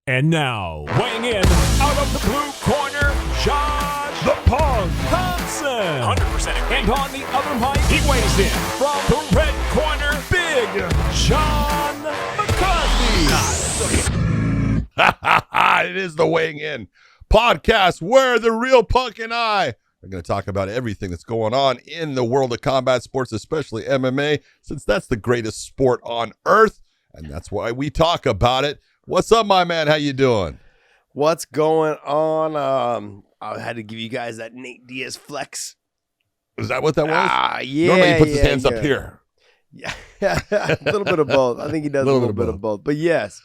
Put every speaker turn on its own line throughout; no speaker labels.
And now, weighing in out of the blue corner, Josh the Punk Thompson. 100%. And on the other mic, he weighs in from the red corner, Big Sean McCarthy.
It is the Weighing In podcast where the real Punk and I are going to talk about everything that's going on in the world of combat sports, especially MMA, since that's the greatest sport on earth, and that's why we talk about it. What's up, my man? How you doing?
What's going on? I had to give you guys that Nate Diaz flex.
Is that what that was?
Yeah.
Normally he puts his hands up here.
Yeah, a little bit of both. I think he does a little bit of both. But yes,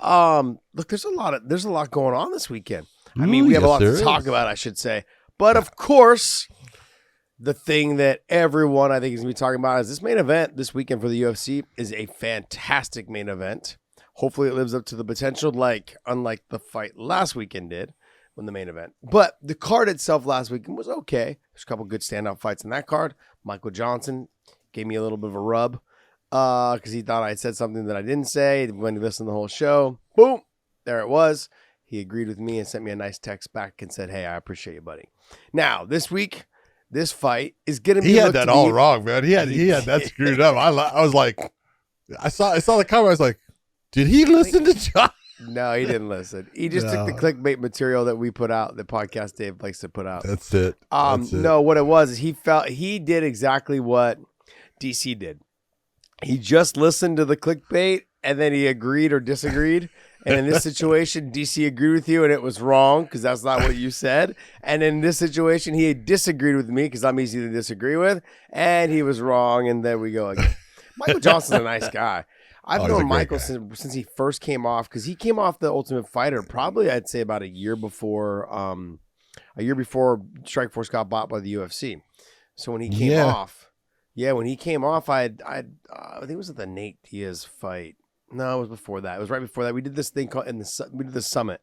look, there's a lot going on this weekend. I mean, we have a lot to talk about, I should say. But of course, the thing that everyone I think is going to be talking about is this main event this weekend for the UFC is a fantastic main event. Hopefully it lives up to the potential, unlike the fight last weekend did when the main event. But the card itself last weekend was okay. There's a couple good standout fights in that card. Michael Johnson gave me a little bit of a rub because he thought I had said something that I didn't say. When he listened to the whole show, boom, there it was. He agreed with me and sent me a nice text back and said, "Hey, I appreciate you, buddy." Now, this week, this fight is going to be...
He had that all wrong, man. He had that screwed up. I was like, I saw the comment. I was like, did he listen to John?
No, he didn't listen. He just took the clickbait material that we put out, the podcast Dave likes to put out.
That's it.
No, what it was is he did exactly what DC did. He just listened to the clickbait and then he agreed or disagreed. And in this situation, DC agreed with you and it was wrong because that's not what you said. And in this situation, he disagreed with me because I'm easy to disagree with. And he was wrong. And there we go again. Michael Johnson's a nice guy. I've known Michael since he first came off, because he came off the Ultimate Fighter probably I'd say about a year before Strikeforce got bought by the UFC. So when he came off, I think it was at the Nate Diaz fight. No, it was before that. It was right before that. We did this thing called we did the summit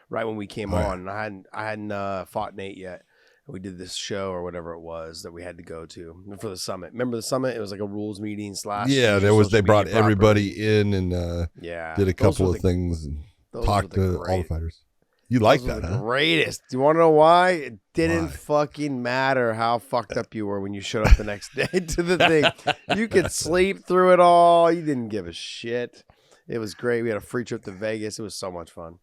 right when we came on. And I hadn't fought Nate yet. We did this show or whatever it was that we had to go to for the summit. Remember the summit? It was like a rules meeting /
they brought everybody in and did a couple of things and talked to all the fighters. You like that, huh?
Greatest. Do you want to know why? It didn't fucking matter how fucked up you were when you showed up the next day to the thing. You could sleep through it all. You didn't give a shit. It was great. We had a free trip to Vegas. It was so much fun.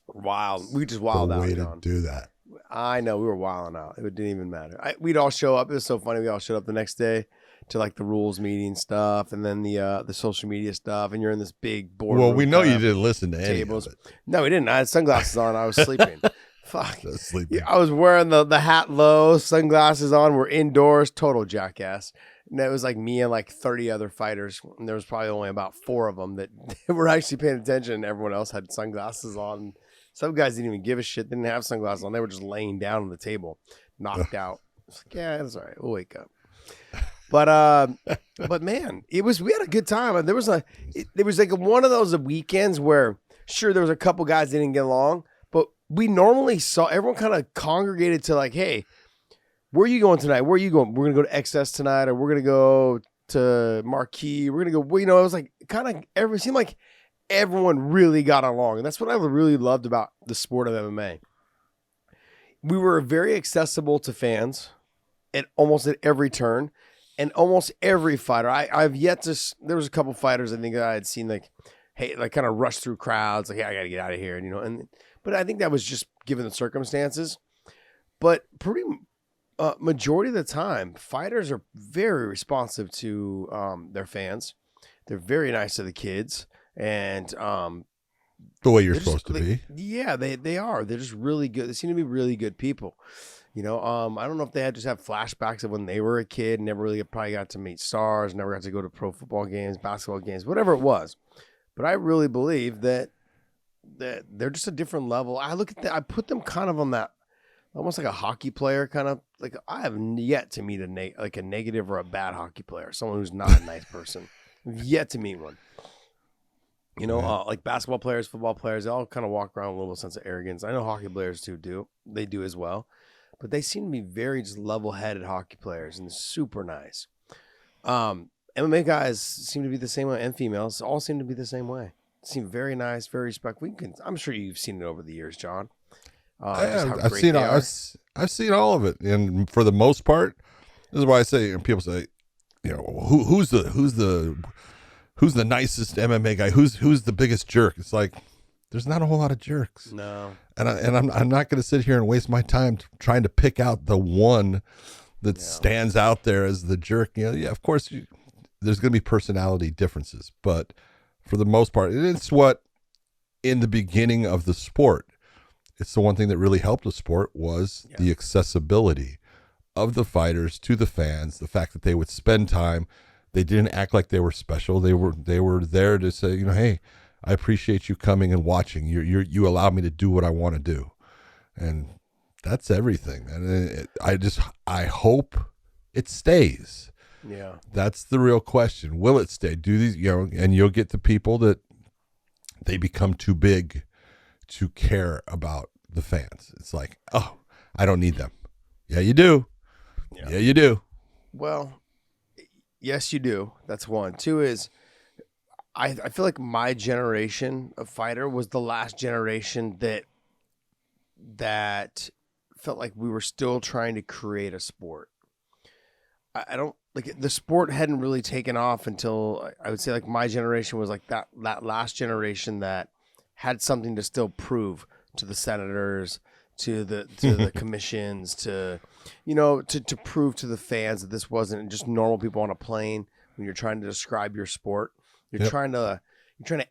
Wild. We just wilded out.
Way to do that.
I know, we were wilding out. It didn't even matter. We'd all show up. It was so funny. We all showed up the next day to like the rules meeting stuff and then the social media stuff. And you're in this big board.
Well, we know you didn't listen to any of it.
No, we didn't. I had sunglasses on. I was sleeping. Fuck.
I was sleeping.
I was wearing the hat low, sunglasses on. We're indoors. Total jackass. And it was like me and like 30 other fighters. And there was probably only about 4 of them that were actually paying attention. And everyone else had sunglasses on. Some guys didn't even give a shit. They didn't have sunglasses on. They were just laying down on the table, knocked out. It's like, yeah, that's all right. We'll wake up. But man, we had a good time. There was like one of those weekends where, sure, there was a couple guys that didn't get along, but we normally saw everyone kind of congregated to like, hey, where are you going tonight? Where are you going? We're going to go to XS tonight, or we're going to go to Marquee. We're going to go, it was like it seemed like everyone really got along. And that's what I really loved about the sport of MMA. We were very accessible to fans at almost at every turn and almost every fighter. I've yet to, there was a couple fighters I think that I had seen kind of rush through crowds. Like, hey, I got to get out of here. But I think that was just given the circumstances. But pretty majority of the time, fighters are very responsive to their fans. They're very nice to the kids. And
the way you're supposed to be.
Yeah, they are. They're just really good. They seem to be really good people. I don't know if they just have flashbacks of when they were a kid, never really probably got to meet stars, never got to go to pro football games, basketball games, whatever it was. But I really believe that they're just a different level. I I put them kind of on that, almost like a hockey player kind of. Like, I have yet to meet a negative or a bad hockey player, someone who's not a nice person. I've yet to meet one. Like basketball players, football players, they all kind of walk around with a little sense of arrogance. I know hockey players too do. They do as well. But they seem to be very just level-headed hockey players and super nice. MMA guys seem to be the same way, and females all seem to be the same way. Seem very nice, very respectful. I'm sure you've seen it over the years, John. Just how
I've
great
seen
they are.
I've seen all of it, and for the most part, this is why I say, and people say, who's the nicest MMA guy? Who's the biggest jerk? It's like there's not a whole lot of jerks.
No.
And I'm not going to sit here and waste my time trying to pick out the one that stands out there as the jerk. Of course, there's going to be personality differences, but for the most part, it's what in the beginning of the sport, it's the one thing that really helped the sport was the accessibility of the fighters to the fans. The fact that they would spend time, they didn't act like they were special. They were there to say, hey, I appreciate you coming and watching. You allow me to do what I want to do, and that's everything. And I hope it stays.
Yeah,
that's the real question. Will it stay? Do these, and you'll get the people that they become too big to care about the fans. It's like, oh, I don't need them. Yeah, you do. Yeah, you do.
Well, yes, you do. That's one. Two is, I feel like my generation of fighter was the last generation that felt like we were still trying to create a sport. I don't like the sport hadn't really taken off until I would say like my generation was like that last generation that had something to still prove to the senators, to the commissions, to prove to the fans that this wasn't just normal people on a plane. When you're trying to describe your sport, you're trying to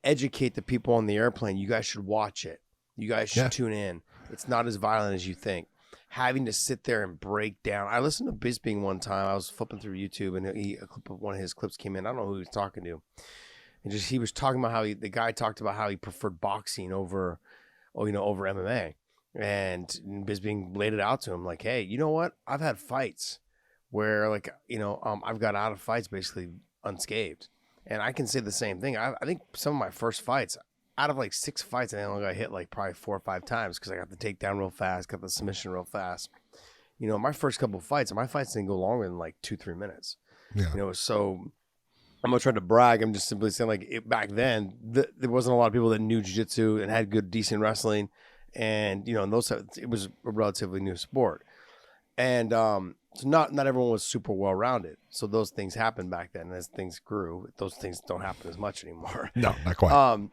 educate the people on the airplane. You guys should watch it. You guys should tune in. It's not as violent as you think. Having to sit there and break down. I listened to Bisping one time. I was flipping through YouTube, and one of his clips came in. I don't know who he was talking to. And he was talking about how the guy talked about how he preferred boxing over MMA. And Bisping laid it out to him like, hey, you know what? I've had fights where I've got out of fights basically unscathed. And I can say the same thing. I think some of my first fights, out of like 6 fights, I only got hit like probably 4 or 5 times because I got the takedown real fast, got the submission real fast. My first couple of fights, my fights didn't go longer than like 2-3 minutes. Yeah. So I'm not trying to brag. I'm just simply saying back then, there wasn't a lot of people that knew jiu-jitsu and had good, decent wrestling. And, it was a relatively new sport. And so not everyone was super well-rounded. So those things happened back then. As things grew, those things don't happen as much anymore.
No, not quite.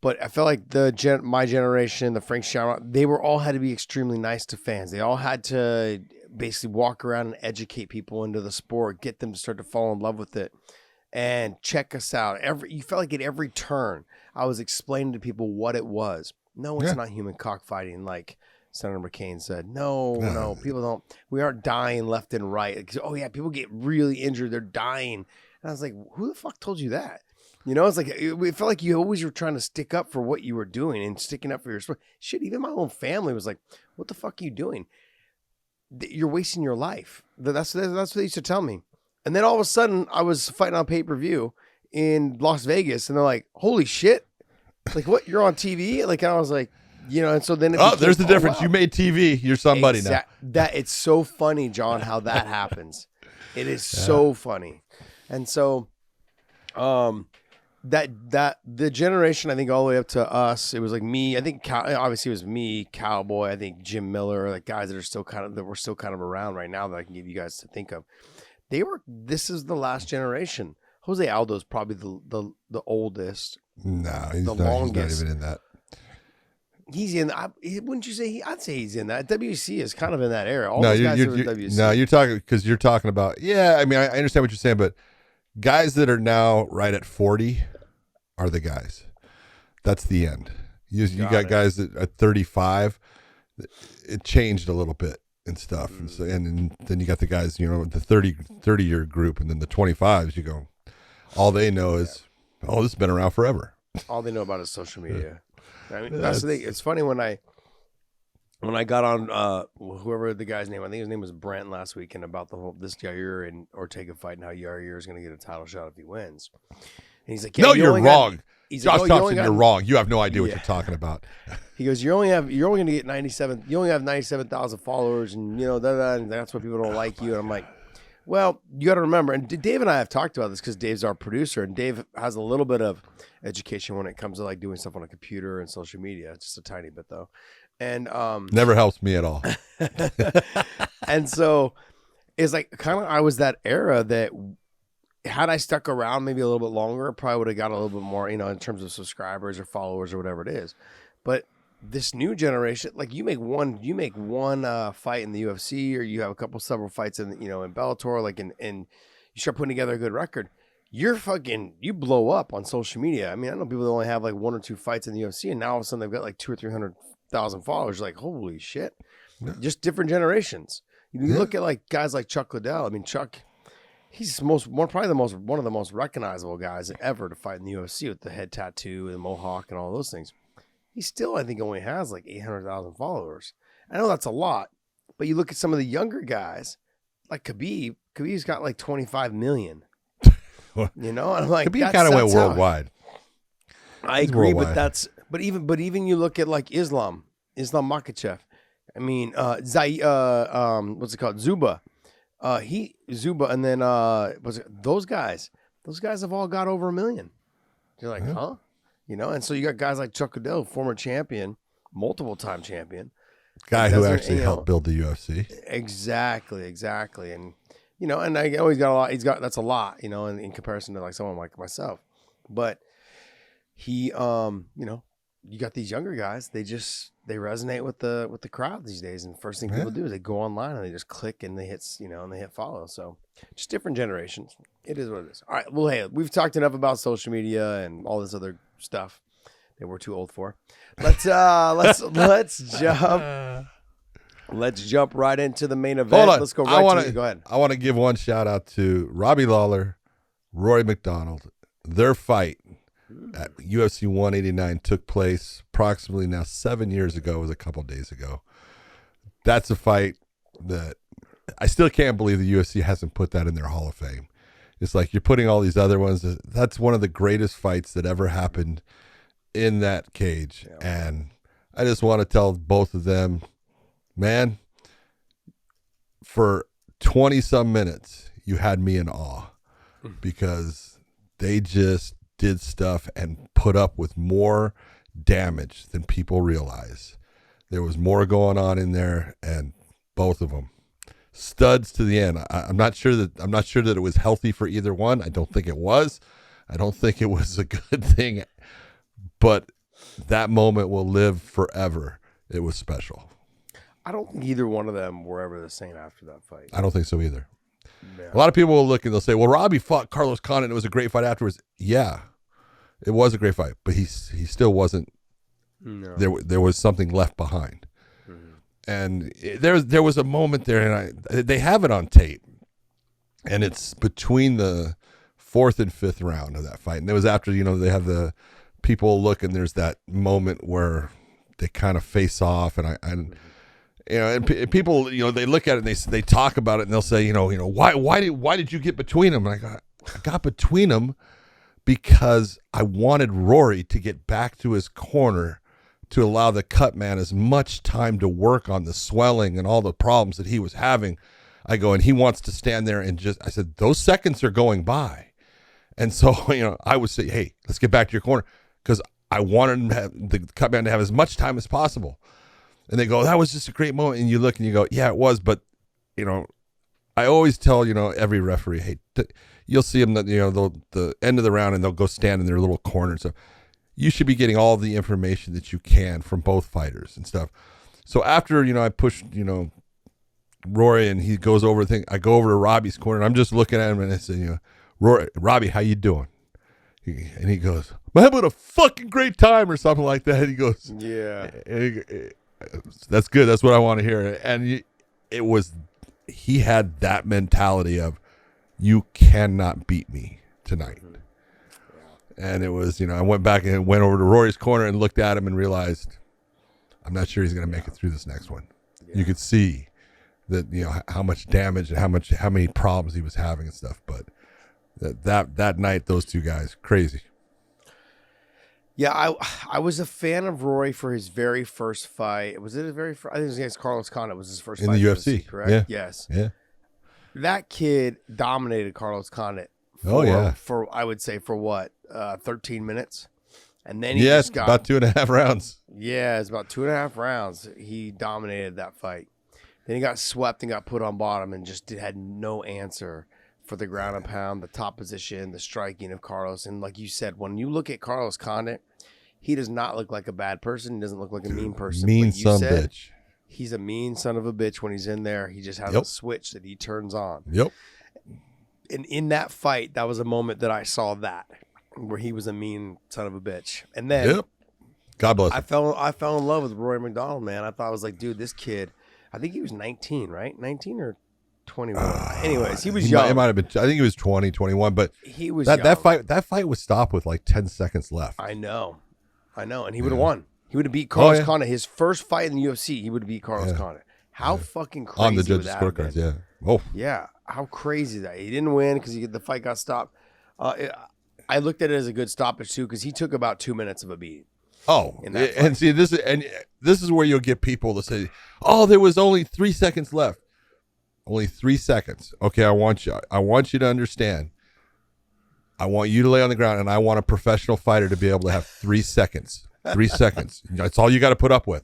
But I feel like my generation, the Frank Shamrock, they all had to be extremely nice to fans. They all had to basically walk around and educate people into the sport, get them to start to fall in love with it, and check us out. You felt like at every turn, I was explaining to people what it was. No, it's not human cockfighting, like Senator McCain said. No, people don't. We aren't dying left and right. People get really injured. They're dying. And I was like, who the fuck told you that? It's like, it felt like you always were trying to stick up for what you were doing and sticking up for your sport. Shit, even my own family was like, what the fuck are you doing? You're wasting your life. That's what they used to tell me. And then all of a sudden, I was fighting on pay-per-view in Las Vegas, and they're like, holy shit. Like, what? You're on TV? Like, I was like, and so then
there's the difference. Wow. You made TV. You're somebody now.
It's so funny, John, how that happens. It is so funny. And so that the generation, I think all the way up to us, it was like me, I think obviously it was me, Cowboy, I think Jim Miller, like guys that were still kind of around right now that I can give you guys to think of. This is the last generation. Jose Aldo's probably the oldest.
No, he's not even in that.
He's in. Wouldn't you say? I'd say he's in that. WC is kind of in that era. All those guys are in WC.
No, you're talking about. Yeah, I mean, I understand what you're saying, but guys that are now right at 40 are the guys. That's the end. You got guys that at 35. It changed a little bit and stuff, and then you got the guys, the 30-year group, and then the 25s. You go, all they know is, this has been around forever.
All they know about is social media. I mean, that's the thing. It's funny when I got on whoever the guy's name, I think his name was Brent last week, and about this Yair and Ortega fight and how Yair is going to get a title shot if he wins. And he's like,
no, you're wrong. Josh Thompson, you're wrong. You have no idea what you're talking about.
He goes, you're only going to get 97. You only have 97,000 followers, and and that's why people don't like you. And I'm like, Well, you got to remember, and Dave and I have talked about this because Dave's our producer, and Dave has a little bit of education when it comes to like doing stuff on a computer and social media, just a tiny bit though. And
never helps me at all.
and so it's like kind of I was that era that had I stuck around maybe a little bit longer, probably would have got a little bit more, you know, in terms of subscribers or followers or whatever it is. But this new generation, like you make one fight in the UFC, or you have several fights in, you know, in Bellator, like and you start putting together a good record, you blow up on social media. I mean, I know people that only have like 1 or 2 fights in the UFC, and now all of a sudden they've got like 200,000 or 300,000 followers. Like, holy shit. Yeah. Just different generations. You look at like guys like Chuck Liddell. I mean, Chuck, he's one of the most recognizable guys ever to fight in the UFC, with the head tattoo and the mohawk and all those things. He still, I think, only has like 800,000 followers. I know that's a lot, but you look at some of the younger guys, like Khabib. Khabib's got like 25 million. You know, and I'm like,
Khabib kind of went worldwide.
I agree, worldwide. but even you look at like Islam Makhachev. I mean, what's it called? Zuba, and then those guys have all got over 1 million. You're like, huh? You know, and so you got guys like Chuck Liddell, former champion, multiple time champion,
guy who actually helped build the UFC.
Exactly, and you know, and I know he's got a lot. That's a lot, you know, in comparison to like someone like myself. But he, you know, you got these younger guys. They resonate with the crowd these days. And the first thing people do is they go online and they just click and they hit, you know, and they hit follow. So just different generations. It is what it is. All right. Well, hey, we've talked enough about social media and all this other stuff that we're too old for. Let's jump right into the main event.
Hold on.
Let's go right to it. Go ahead.
I want to give one shout out to Robbie Lawler, Rory MacDonald. Their fight at UFC 189 took place approximately now 7 years ago. It was a couple days ago. That's a fight that I still can't believe the UFC hasn't put that in their Hall of Fame. It's like you're putting all these other ones. That's one of the greatest fights that ever happened in that cage. Yeah. And I just want to tell both of them, man, for 20-some minutes, you had me in awe because they just did stuff and put up with more damage than people realize. There was more going on in there, and both of them studs to the end. I'm not sure that it was healthy for either one. I don't think it was. I don't think it was a good thing, but that moment will live forever. It was special.
I don't think either one of them were ever the same after that fight.
I don't think so either. Yeah. A lot of people will look and they'll say, well, Robbie fought Carlos Condit. It was a great fight afterwards. Yeah, it was a great fight, but he still wasn't. No. There was something left behind. And there was a moment there, and they have it on tape, and it's between the 4th and 5th round of that fight. And it was after, you know, they have the people look, and there's that moment where they kind of face off, and you know, and people, you know, they look at it and they talk about it, and they'll say, you know, why did you get between them? And I got between them because I wanted Rory to get back to his corner to allow the cut man as much time to work on the swelling and all the problems that he was having. I go, and he wants to stand there and I said, those seconds are going by. And so, you know, I would say, hey, let's get back to your corner, because I wanted the cut man to have as much time as possible. And they go, that was just a great moment. And you look and you go, yeah, it was. But, you know, I always tell, you know, every referee, hey, you'll see them, you know, the end of the round, and they'll go stand in their little corner and stuff. You should be getting all the information that you can from both fighters and stuff. So after, you know, I pushed, you know, Rory, and he goes over the thing, I go over to Robbie's corner, and I'm just looking at him, and I said, you know, Robbie, how you doing? And he goes, I'm having a fucking great time, or something like that. And he goes, yeah. That's good. That's what I want to hear. And he had that mentality of, you cannot beat me tonight. And it was, you know, I went back and went over to Rory's corner and looked at him and realized, I'm not sure he's going to make it through this next one. Yeah. You could see that, you know, how much damage and how many problems he was having and stuff. But that night, those two guys, crazy.
Yeah, I was a fan of Rory for his very first fight. Was it his very first? I think it was against Carlos Condit. Was his first
in
fight
the UFC,
correct?
Yeah.
Yes.
Yeah.
that kid dominated Carlos Condit. For I would say for what 13 minutes, and then he just got
about 2.5 rounds.
Yeah, it's about 2.5 rounds. He dominated that fight. Then he got swept and got put on bottom and just had no answer for the ground and pound, the top position, the striking of Carlos. And like you said, when you look at Carlos Condit, he does not look like a bad person. He doesn't look like a mean person.
Mean son bitch.
He's a mean son of a bitch when he's in there. He just has a switch that he turns on.
Yep.
And in that fight, that was a moment that I saw that, where he was a mean son of a bitch. And then
God bless him.
I fell in love with Rory MacDonald, man. I thought I was like, dude, this kid, I think he was 19, right? 19 or 21. Anyways, he was young.
It might have been. I think he was 20, 21, but
he was
young.
That
fight was stopped with like 10 seconds left.
I know, and he would have won. He would have beat Carlos Condit. His first fight in the UFC, he would have beat Carlos Condit. How fucking crazy
on the judges'
would that
scorecards?
have been?
Yeah. Oh,
yeah. How crazy that he didn't win because the fight got stopped. I looked at it as a good stoppage too because he took about 2 minutes of a beating.
Oh, and see this is where you'll get people to say, "Oh, there was only 3 seconds left." Only 3 seconds. Okay, I want you to understand. I want you to lay on the ground, and I want a professional fighter to be able to have 3 seconds. 3 seconds. That's all you got to put up with.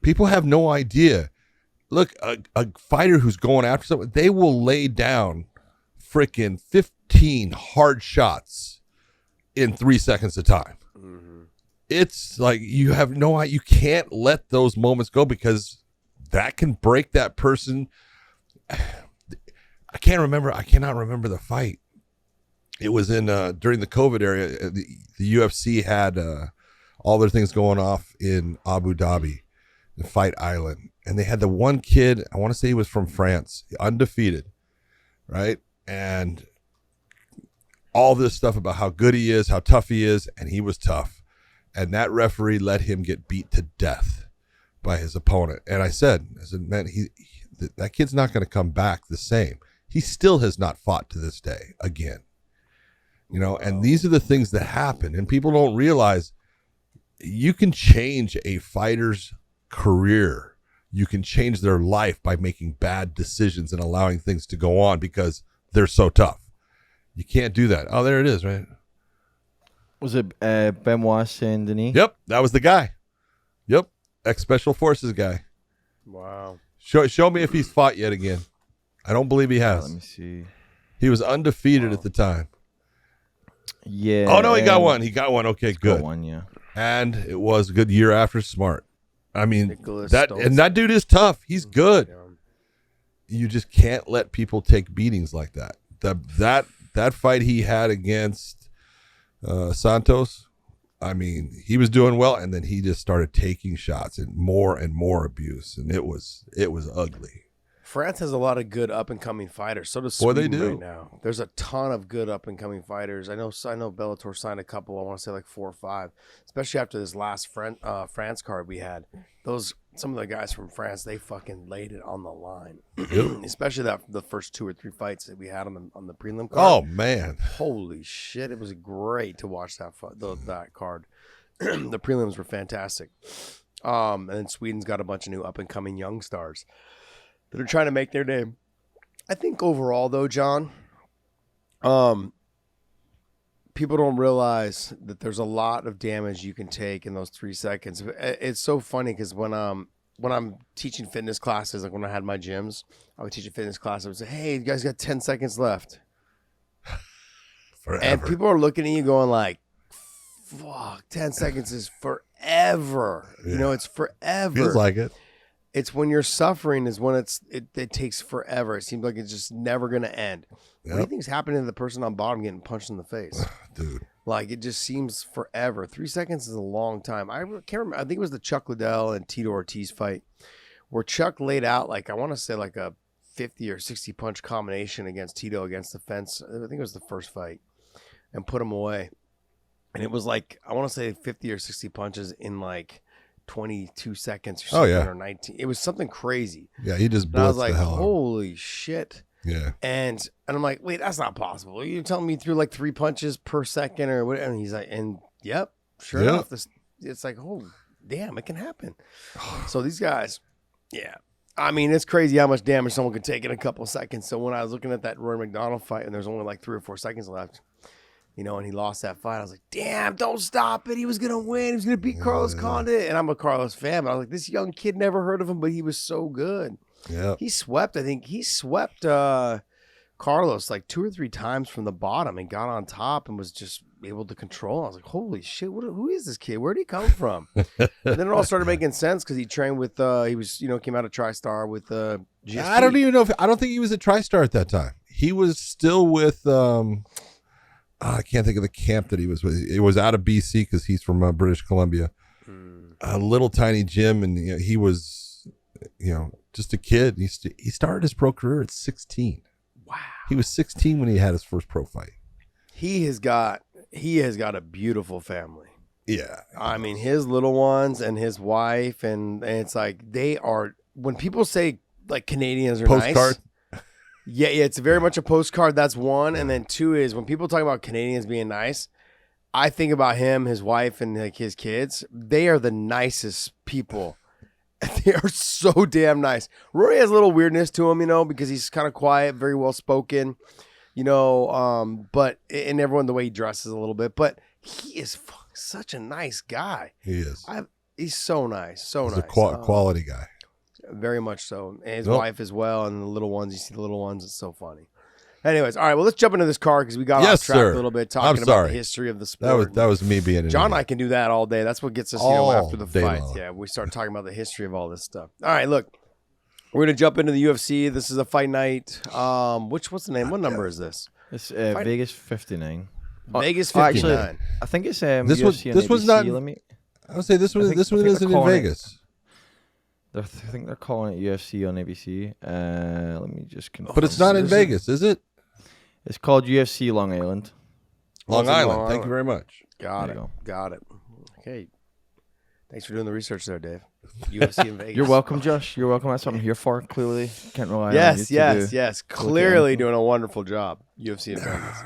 People have no idea. Look, a fighter who's going after someone, they will lay down freaking 15 hard shots in 3 seconds of time. Mm-hmm. It's like you can't let those moments go because that can break that person. I cannot remember the fight. It was in during the COVID era. The UFC had all their things going off in Abu Dhabi, the Fight Island. And they had the one kid, I want to say he was from France, undefeated, right? And all this stuff about how good he is, how tough he is, and he was tough. And that referee let him get beat to death by his opponent. And I said, man, that kid's not going to come back the same. He still has not fought to this day again. And these are the things that happen. And people don't realize you can change a fighter's career. You can change their life by making bad decisions and allowing things to go on because they're so tough. You can't do that. Oh, there it is, right?
Was it Benoit Saint-Denis?
Yep, that was the guy. Yep, ex-Special Forces guy.
Wow.
Show me if he's fought yet again. I don't believe he has.
Let me see.
He was undefeated at the time.
Yeah.
Oh, no, he got one. He got one. Okay, good.
Got one, yeah.
And it was a good year after Smart. I mean,
Stoltz.
that dude is tough. He's good. Yeah. You just can't let people take beatings like that. That fight he had against Santos, I mean, he was doing well, and then he just started taking shots and more abuse, and it was ugly.
France has a lot of good up and coming fighters. So does Sweden right now. There's a ton of good up and coming fighters. I know Bellator signed a couple. I want to say like 4 or 5, especially after this last France card we had. Some of the guys from France, they fucking laid it on the line. Especially the first 2 or 3 fights that we had on the prelim card.
Oh man,
holy shit! It was great to watch that card. The prelims were fantastic. And then Sweden's got a bunch of new up and coming young stars that are trying to make their name. I think overall, though, John, people don't realize that there's a lot of damage you can take in those 3 seconds. It's so funny because when I'm teaching fitness classes, like when I had my gyms, I would teach a fitness class. I would say, "Hey, you guys got 10 seconds left."
Forever.
And people are looking at you going like, "Fuck, 10 seconds is forever." Yeah. It's forever.
Feels like it.
It's when you're suffering is when it takes forever. It seems like it's just never going to end. Yep. What do you think's happening to the person on bottom getting punched in the face?
Dude.
Like, it just seems forever. 3 seconds is a long time. I can't remember. I think it was the Chuck Liddell and Tito Ortiz fight where Chuck laid out, like, I want to say like a 50 or 60 punch combination against Tito against the fence. I think it was the first fight, and put him away. And it was like, I want to say 50 or 60 punches in like 22 seconds or something, or 19. It was something crazy.
Yeah, he just blitzed
I was like,
the hell out.
Holy shit.
Yeah.
And I'm like, wait, that's not possible. You're telling me through like 3 punches per second or what? And he's like, and yep, sure enough, it's like, oh, damn, it can happen. So these guys, yeah. I mean, it's crazy how much damage someone could take in a couple of seconds. So when I was looking at that Roy MacDonald fight and there's only like 3 or 4 seconds left, and he lost that fight, I was like, damn, don't stop it. He was going to win. He was going to beat Carlos Condit. And I'm a Carlos fan, but I was like, this young kid, never heard of him, but he was so good.
Yeah.
He swept Carlos like 2 or 3 times from the bottom and got on top and was just able to control. I was like, holy shit, who is this kid? Where'd he come from? And then it all started making sense because he trained with, came out of TriStar with GSP.
I don't even know I don't think he was at TriStar at that time. He was still with, I can't think of the camp that he was with. It was out of BC because he's from British Columbia. A little tiny gym, and he was, just a kid. He started his pro career at 16.
Wow.
He was 16 when he had his first pro fight.
He has got a beautiful family.
Yeah.
I mean, his little ones and his wife, and it's like they are, when people say like Canadians are
Postcard.
nice. Yeah, it's very much a postcard. That's one. And then 2 is when people talk about Canadians being nice, I think about him, his wife, and like his kids. They are the nicest people. They are so damn nice. Rory has a little weirdness to him, because he's kind of quiet, very well spoken, but and everyone, the way he dresses a little bit, but he is such a nice guy.
He is.
He's so nice. So
He's
nice.
a quality guy.
Very much so. And his wife as well. And the little ones, you see the little ones. It's so funny. Anyways, all right, well, let's jump into this card because we got off track a little bit talking about the history of the sport.
That was me being
John and I can do that all day. That's what gets us, after the fights. Yeah, we start talking about the history of all this stuff. All right, look, we're going to jump into the UFC. This is a fight night. What's the name? What number is this?
It's Vegas 59.
Vegas 59.
Actually, I think it's
this
UFC
was
on ABC.
not. I would say this one isn't in Vegas.
I think they're calling it UFC on ABC. Let me just confirm.
But it's not in Vegas, is it?
It's called UFC Long Island.
Long Island. Thank you very much.
Got it. Okay. Thanks for doing the research there, Dave. UFC in Vegas.
You're welcome, Josh. You're welcome. That's what I'm here for, clearly. Can't rely on you.
Yes. Clearly doing a wonderful job. UFC in Vegas.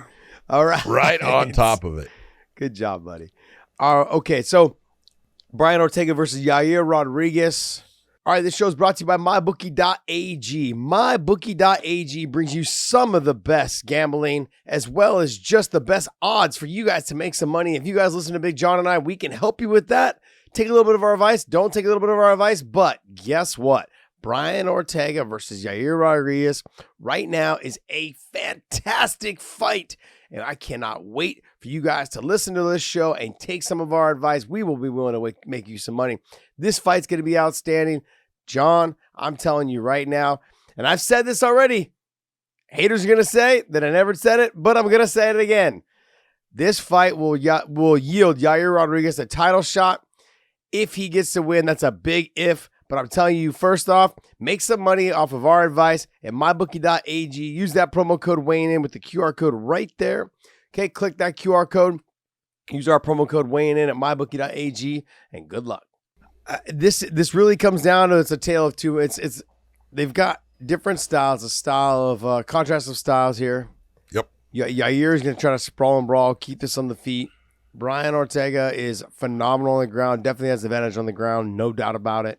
All right.
Right on top of it.
Good job, buddy. Okay, so Brian Ortega versus Yair Rodriguez. All right, this show is brought to you by MyBookie.ag. MyBookie.ag brings you some of the best gambling as well as just the best odds for you guys to make some money. If you guys listen to Big John and I, we can help you with that. Take a little bit of our advice. Don't take a little bit of our advice. But guess what? Brian Ortega versus Yair Rodriguez right now is a fantastic fight. And I cannot wait for you guys to listen to this show and take some of our advice. We will be willing to make you some money. This fight's going to be outstanding. John, I'm telling you right now, and I've said this already. Haters are going to say that I never said it, but I'm going to say it again. This fight will yield Yair Rodriguez a title shot. If he gets to win, that's a big if. But I'm telling you, first off, make some money off of our advice at mybookie.ag. Use that promo code weighing in with the QR code right there. Okay, click that QR code. Use our promo code weighing in at mybookie.ag, and good luck. This really comes down to, it's a tale of two. They've got different styles, a style of contrast of styles here.
Yep.
Yair is going to try to sprawl and brawl, keep this on the feet. Brian Ortega is phenomenal on the ground, definitely has the advantage on the ground, no doubt about it.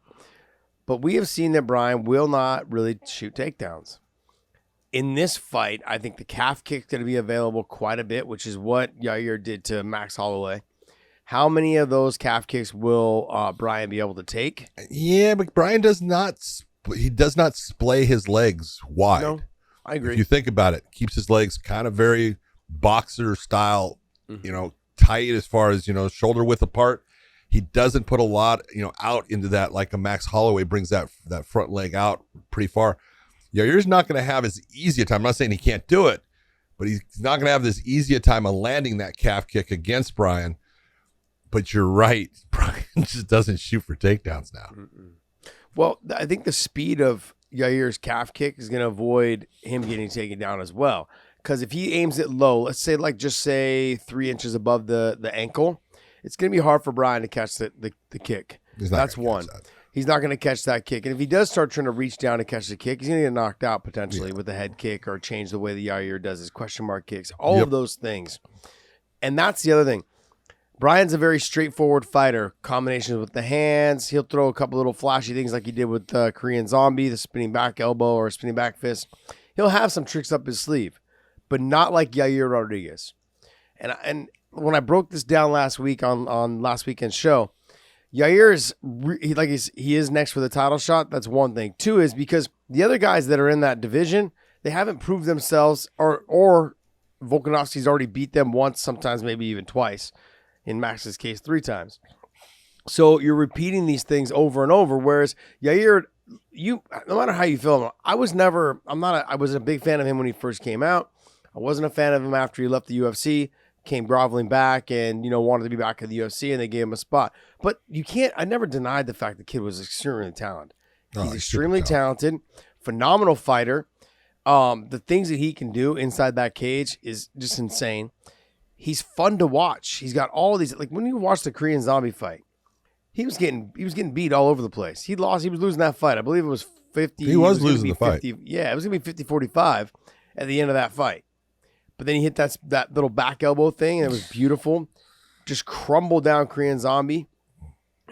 But we have seen that Brian will not really shoot takedowns. In this fight, I think the calf kick's going to be available quite a bit, which is what Yair did to Max Holloway. How many of those calf kicks will Brian be able to take?
Yeah, but Brian does not splay his legs wide.
No, I agree.
If you think about it, keeps his legs kind of very boxer style, tight as far as, shoulder width apart. He doesn't put a lot, out into that like a Max Holloway brings that front leg out pretty far. Yair's not going to have as easy a time. I'm not saying he can't do it, but he's not going to have this easy a time of landing that calf kick against Brian. But you're right. Brian just doesn't shoot for takedowns now.
Well, I think the speed of Yair's calf kick is going to avoid him getting taken down as well. Because if he aims it low, let's say 3 inches above the ankle, it's going to be hard for Brian to catch the kick. That's one. He's not going to catch that kick. And if he does start trying to reach down to catch the kick, he's going to get knocked out potentially with a head kick or change the way the Yair does his question mark kicks, all of those things. And that's the other thing. Brian's a very straightforward fighter. Combinations with the hands. He'll throw a couple little flashy things like he did with Korean Zombie, the spinning back elbow or spinning back fist. He'll have some tricks up his sleeve, but not like Yair Rodriguez. And when I broke this down last week on last weekend's show, Yair is he is next for the title shot. That's one thing. Two is because the other guys that are in that division, they haven't proved themselves, or Volkanovski's already beat them once, sometimes maybe even twice. In Max's case, 3 times. So you're repeating these things over and over. Whereas Yair, no matter how you feel, I was a big fan of him when he first came out. I wasn't a fan of him after he left the UFC, came groveling back and, wanted to be back at the UFC and they gave him a spot. But I never denied the fact the kid was extremely talented. He's extremely talented, phenomenal fighter. The things that he can do inside that cage is just insane. He's fun to watch. He's got all these, like when you watch the Korean Zombie fight, he was getting beat all over the place. He was losing that fight. I believe it was 50.
He was losing the fight.
Yeah, it was going to be 50-45 at the end of that fight. But then he hit that little back elbow thing, and it was beautiful. Just crumbled down Korean Zombie.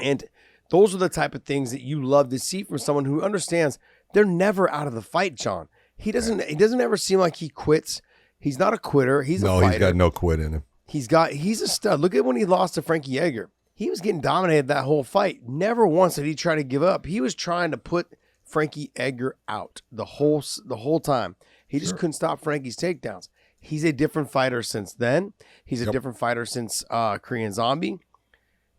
And those are the type of things that you love to see from someone who understands they're never out of the fight, John. He doesn't ever seem like he quits. He's not a quitter. He's a fighter.
He's got no quit in him.
He's a stud. Look at when he lost to Frankie Edgar. He was getting dominated that whole fight. Never once did he try to give up. He was trying to put Frankie Edgar out the whole time. He just couldn't stop Frankie's takedowns. He's a different fighter since then. He's a different fighter since Korean Zombie.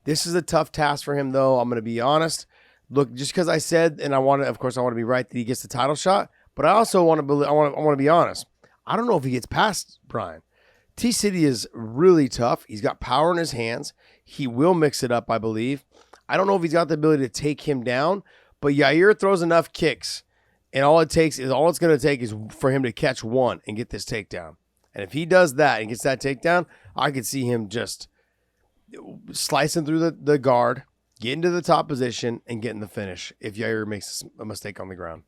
This is a tough task for him, though. I'm going to be honest. Look, just because I said, and I want to be right that he gets the title shot, but I also want to be honest. I don't know if he gets past Brian. T-City is really tough. He's got power in his hands. He will mix it up, I believe. I don't know if he's got the ability to take him down, but Yair throws enough kicks, and all it's going to take is for him to catch one and get this takedown. And if he does that and gets that takedown, I could see him just slicing through the guard, getting to the top position, and getting the finish if Yair makes a mistake on the ground.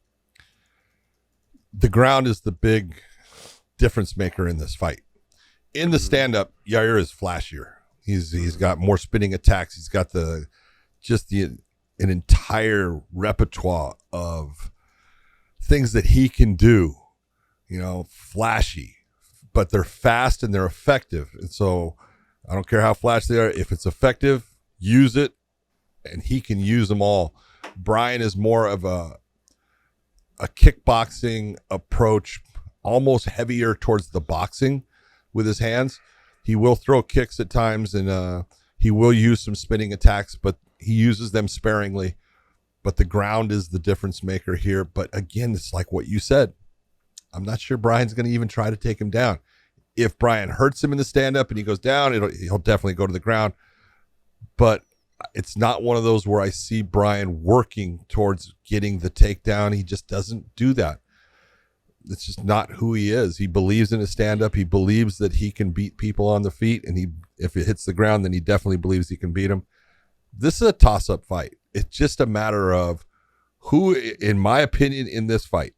The ground is the big difference maker in this fight. In the stand-up, Yair is flashier. He's got more spinning attacks. He's got an entire repertoire of things that he can do, flashy, but they're fast and they're effective. And so I don't care how flashy they are. If it's effective, use it, and he can use them all. Brian is more of a kickboxing approach, almost heavier towards the boxing with his hands. He will throw kicks at times, and he will use some spinning attacks, but he uses them sparingly. But the ground is the difference maker here. But again, it's like what you said. I'm not sure Brian's going to even try to take him down. If Brian hurts him in the stand-up and he goes down, he'll definitely go to the ground. But it's not one of those where I see Brian working towards getting the takedown. He just doesn't do that. It's just not who he is. He believes in his stand-up. He believes that he can beat people on the feet, and if it hits the ground, then he definitely believes he can beat him. This is a toss-up fight. It's just a matter of who, in my opinion, in this fight,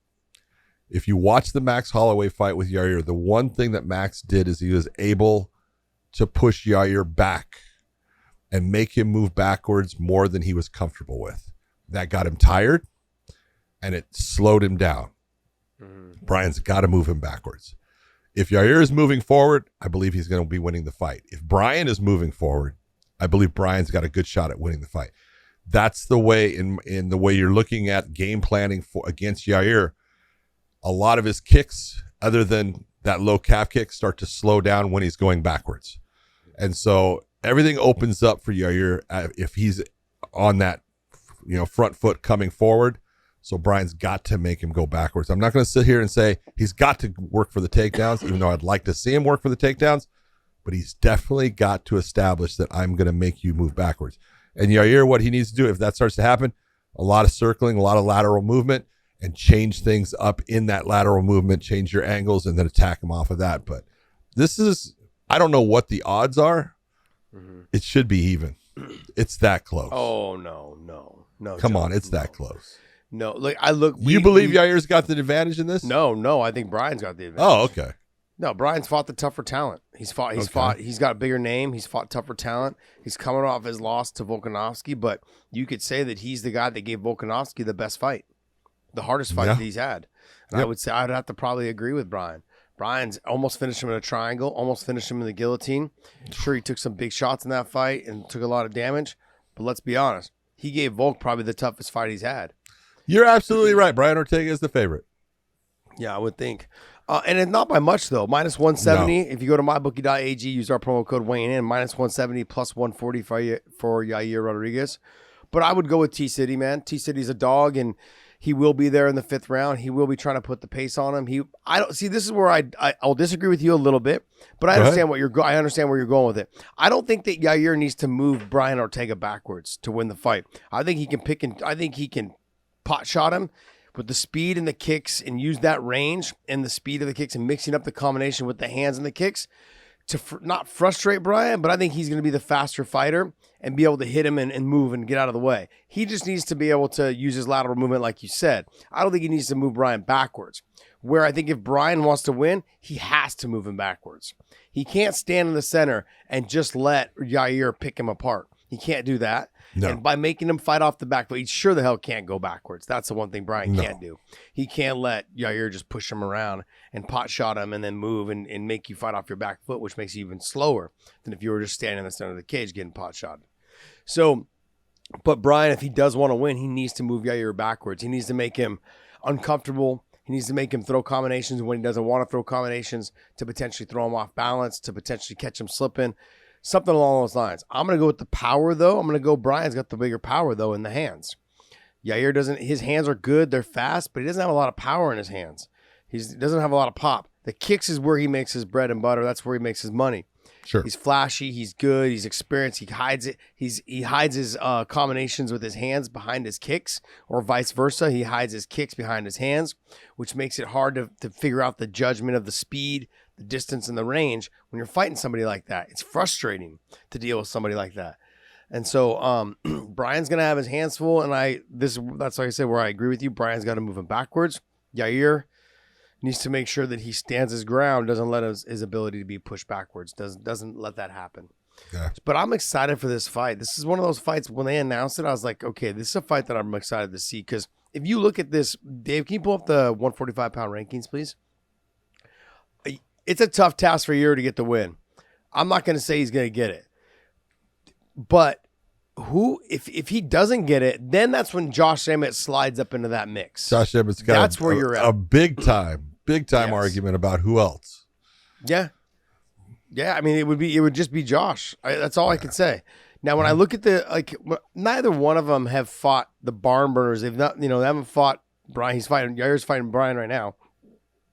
if you watch the Max Holloway fight with Yair, the one thing that Max did is he was able to push Yair back and make him move backwards more than he was comfortable with. That got him tired, and it slowed him down. Brian's got to move him backwards. If Yair is moving forward, I believe he's going to be winning the fight. If Brian is moving forward, I believe Brian's got a good shot at winning the fight. That's the way, in the way you're looking at game planning against Yair. A lot of his kicks, other than that low calf kick, start to slow down when he's going backwards. And so everything opens up for Yair if he's on that, front foot coming forward. So Brian's got to make him go backwards. I'm not going to sit here and say he's got to work for the takedowns, even though I'd like to see him work for the takedowns, but he's definitely got to establish that I'm going to make you move backwards. And Yair, what he needs to do, if that starts to happen, a lot of circling, a lot of lateral movement, and change things up in that lateral movement, change your angles, and then attack him off of that. But I don't know what the odds are. Mm-hmm. It should be even. It's that close.
Oh, no.
Come on, it's that close.
No,
You believe Yair's got the advantage in this?
No, I think Brian's got the advantage.
Oh, okay.
No, Brian's fought the tougher talent. He's got a bigger name. He's fought tougher talent. He's coming off his loss to Volkanovski, but you could say that he's the guy that gave Volkanovski the best fight, the hardest fight that he's had. And I would say I'd have to probably agree with Brian. Brian's almost finished him in a triangle, almost finished him in the guillotine. Sure, he took some big shots in that fight and took a lot of damage, but let's be honest. He gave Volk probably the toughest fight he's had.
You're absolutely right. Brian Ortega is the favorite.
Yeah, I would think. And it's not by much, though. Minus 170. No. If you go to mybookie.ag, use our promo code weighing in. Minus 170 plus 140 for Yair Rodriguez. But I would go with T-City, man. T-City's a dog, and he will be there in the 5th round. He will be trying to put the pace on him. This is where I'll disagree with you a little bit, but I understand I understand where you're going with it. I don't think that Yair needs to move Brian Ortega backwards to win the fight. I think he can pot shot him with the speed and the kicks and use that range and the speed of the kicks and mixing up the combination with the hands and the kicks to not frustrate Brian, but I think he's going to be the faster fighter and be able to hit him and move and get out of the way. He just needs to be able to use his lateral movement like you said. I don't think he needs to move Brian backwards. Where I think if Brian wants to win, he has to move him backwards. He can't stand in the center and just let Yair pick him apart. He can't do that. No. And by making him fight off the back foot, he sure the hell can't go backwards. That's the one thing Brian can't do. He can't let Yair just push him around and pot shot him and then move and make you fight off your back foot, which makes you even slower than if you were just standing in the center of the cage getting pot shot. So, but Brian, if he does want to win, he needs to move Yair backwards. He needs to make him uncomfortable. He needs to make him throw combinations when he doesn't want to throw combinations, to potentially throw him off balance, to potentially catch him slipping. Something along those lines. I'm going to go with the power, though. I'm going to go Brian's got the bigger power, though, in the hands. Yair doesn't. His hands are good. They're fast, but he doesn't have a lot of power in his hands. He doesn't have a lot of pop. The kicks is where he makes his bread and butter. That's where he makes his money.
Sure.
He's flashy. He's good. He's experienced. He hides it. He hides his combinations with his hands behind his kicks, or vice versa. He hides his kicks behind his hands, which makes it hard to figure out the judgment of the speed, the distance, and the range when you're fighting somebody like that. It's frustrating to deal with somebody like that. And so Brian's going to have his hands full, and that's like I said, where I agree with you. Brian's got to move him backwards. Yair needs to make sure that he stands his ground, doesn't let his ability to be pushed backwards, doesn't let that happen. Yeah. But I'm excited for this fight. This is one of those fights, when they announced it, I was like, okay, this is a fight that I'm excited to see, because if you look at this, Dave, can you pull up the 145-pound rankings, please? It's a tough task for Yair to get the win. I'm not going to say he's going to get it. But if he doesn't get it, then that's when Josh Emmett slides up into that mix.
Josh Emmett's got
where you're at.
A big time argument about who else.
Yeah. Yeah, I mean, it would just be Josh. That's all I could say. Now, when I look at neither one of them have fought the barn burners. They've not, they haven't fought Brian. Yair's fighting Brian right now.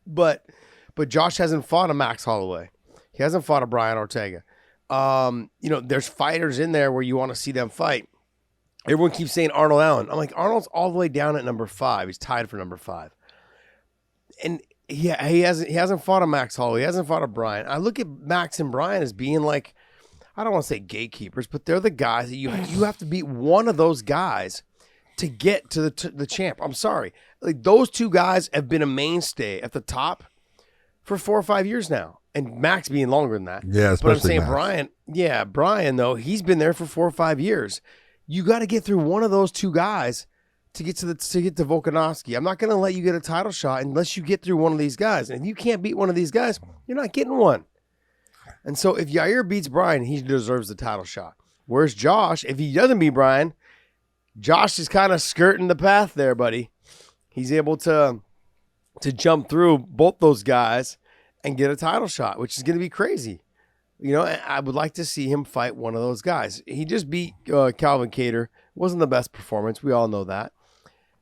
But Josh hasn't fought a Max Holloway. He hasn't fought a Brian Ortega. There's fighters in there where you want to see them fight. Everyone keeps saying Arnold Allen. I'm like, Arnold's all the way down at number 5. He's tied for number 5. And he hasn't fought a Max Holloway. He hasn't fought a Brian. I look at Max and Brian as being like, I don't want to say gatekeepers, but they're the guys that you have to beat one of those guys to get to the champ. I'm sorry. Like, those two guys have been a mainstay at the top for 4 or 5 years now. And Max being longer than that.
Yeah, especially
but I'm saying
Max.
Brian, though, he's been there for 4 or 5 years. You got to get through one of those two guys to get to Volkanovski. I'm not going to let you get a title shot unless you get through one of these guys. And if you can't beat one of these guys, you're not getting one. And so if Yair beats Brian, he deserves the title shot. Whereas Josh, if he doesn't beat Brian, Josh is kind of skirting the path there, buddy. He's able to jump through both those guys and get a title shot, which is going to be crazy. I would like to see him fight one of those guys. He just beat Calvin Kattar. It wasn't the best performance. We all know that.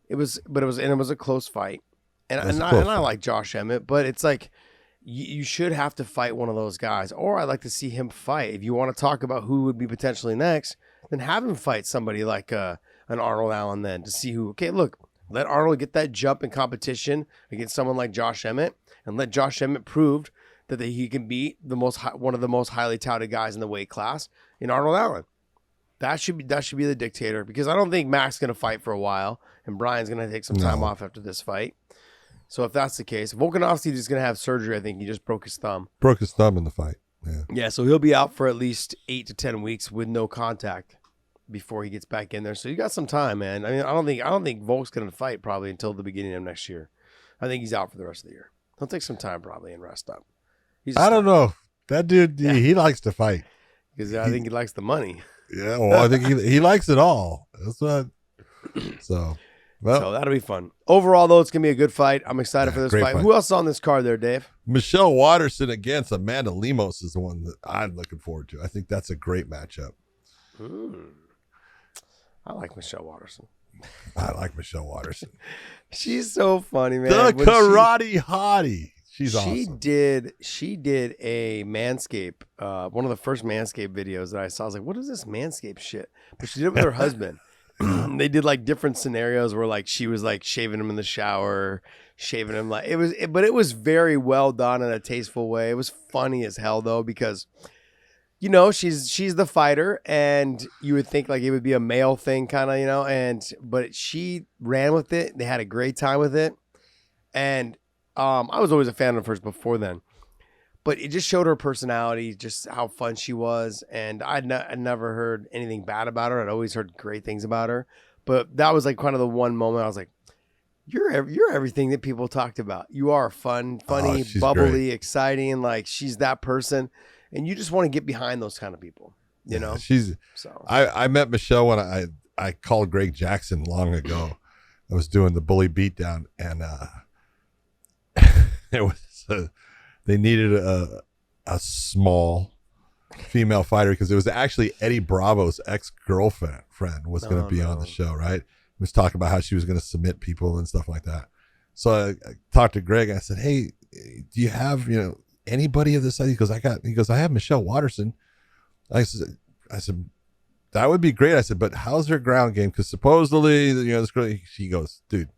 It was a close fight. And I like Josh Emmett, but it's like you should have to fight one of those guys. Or I'd like to see him fight. If you want to talk about who would be potentially next, then have him fight somebody like an Arnold Allen then to see who. Okay, look, let Arnold get that jump in competition against someone like Josh Emmett, and let Josh Emmett prove that he can beat one of the most highly touted guys in the weight class in Arnold Allen. That should be the dictator, because I don't think Mac's going to fight for a while, and Brian's going to take some time off after this fight. So if that's the case, Volkanovski is going to have surgery. I think he just broke his thumb.
Broke his thumb in the fight. Yeah.
Yeah, so he'll be out for at least 8 to 10 weeks with no contact before he gets back in there. So you got some time, man. I mean, I don't think Volk's going to fight probably until the beginning of next year. I think he's out for the rest of the year. He'll take some time probably and rest up.
I don't know. That dude, he likes to fight.
Because I think he likes the money.
Yeah, well, I think he likes it all. That's what. So, well,
So that'll be fun. Overall, though, it's going to be a good fight. I'm excited for this
great
fight.
fight.
Who else is on this card there, Dave?
Michelle Watterson against Amanda Lemos is the one that I'm looking forward to. I think that's a great matchup.
I like Michelle Watterson.
I like Michelle Watterson.
She's so funny, man.
The
When
karate hottie. She's
she
awesome.
did a Manscaped, one of the first Manscaped videos that I saw. I was like, what is this Manscaped shit? But she did it with her husband. They did like different scenarios where like she was like shaving him in the shower, shaving him like but it was very well done in a tasteful way. It was funny as hell though, because you know, she's the fighter, and you would think like it would be a male thing kind of, you know, but she ran with it. They had a great time with it. And I was always a fan of hers before then, but it just showed her personality, just how fun she was. And I'd never heard anything bad about her. I'd always heard great things about her. But that was like kind of the one moment I was like, you're everything that people talked about. You are funny,
she's
bubbly,
great.
exciting. Like she's that person. And you just want to get behind those kind of people, you know?
She's.
So
I met Michelle when I called Greg Jackson long ago. I was doing the bully beatdown, and it was they needed a small female fighter because it was actually Eddie Bravo's ex-girlfriend was going to be on the show, right? He was talking about how she was going to submit people and stuff like that. So I talked to Greg. And I said, "Hey, do you have anybody of this side?" He goes, I have Michelle Watterson. I said, that would be great. I said, but how's her ground game? Because supposedly, this girl, she goes, dude,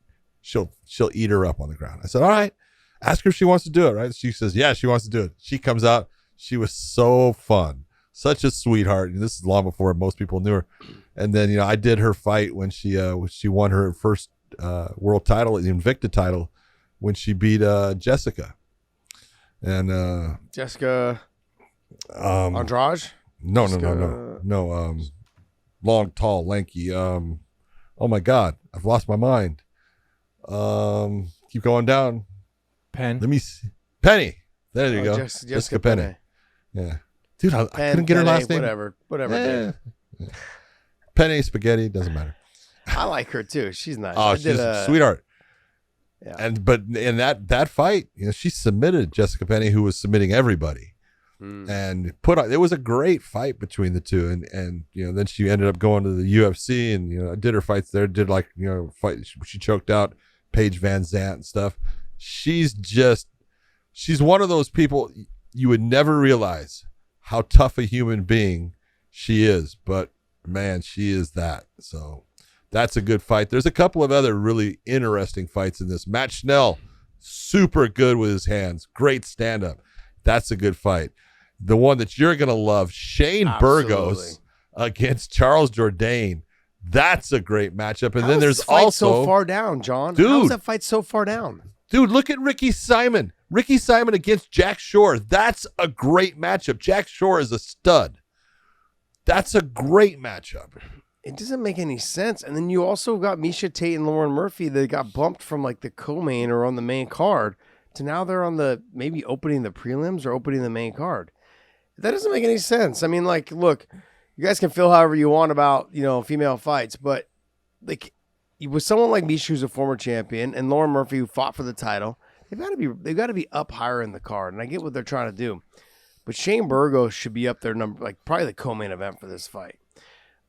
she'll eat her up on the ground. I said, all right, ask her if she wants to do it, right? She says, yeah, she wants to do it. She comes out. She was so fun. Such a sweetheart. And this is long before most people knew her. And then, I did her fight when she won her first world title, the Invicta title, when she beat Jessica. And
Jessica Andrade?
No. Long, tall, lanky. Oh my God, I've lost my mind. Keep going down.
Pen.
Let me see. Penny. There you go.
Jessica Penny.
Yeah, dude, I couldn't get her last name.
Whatever.
Yeah. Penny spaghetti, doesn't matter.
I like her too. She's nice.
Oh, she's a sweetheart.
Yeah.
But in that fight, she submitted Jessica Penny, who was submitting everybody, and it was a great fight between the two. And then she ended up going to the UFC, and I did her fights there. Did fight. She choked out Paige Van Zant and stuff. She's one of those people you would never realize how tough a human being she is, but man, she is that. So. That's a good fight. There's a couple of other really interesting fights in this. Matt Schnell, super good with his hands. Great stand-up. That's a good fight. The one that you're going to love, Shane Burgos against Charles Jourdain. That's a great matchup. And then there's also
so far down, John.
Dude.
How is that fight so far down?
Dude, look at Ricky Simon. Ricky Simon against Jack Shore. That's a great matchup. Jack Shore is a stud. That's a great matchup.
It doesn't make any sense. And then you also got Miesha Tate and Lauren Murphy that got bumped from like the co-main or on the main card to now they're on the maybe opening the prelims or opening the main card. That doesn't make any sense. I mean, like, look, you guys can feel however you want about, female fights, but like with someone like Miesha who's a former champion and Lauren Murphy who fought for the title, they've got to be up higher in the card. And I get what they're trying to do. But Shane Burgos should be up there probably the co-main event for this fight.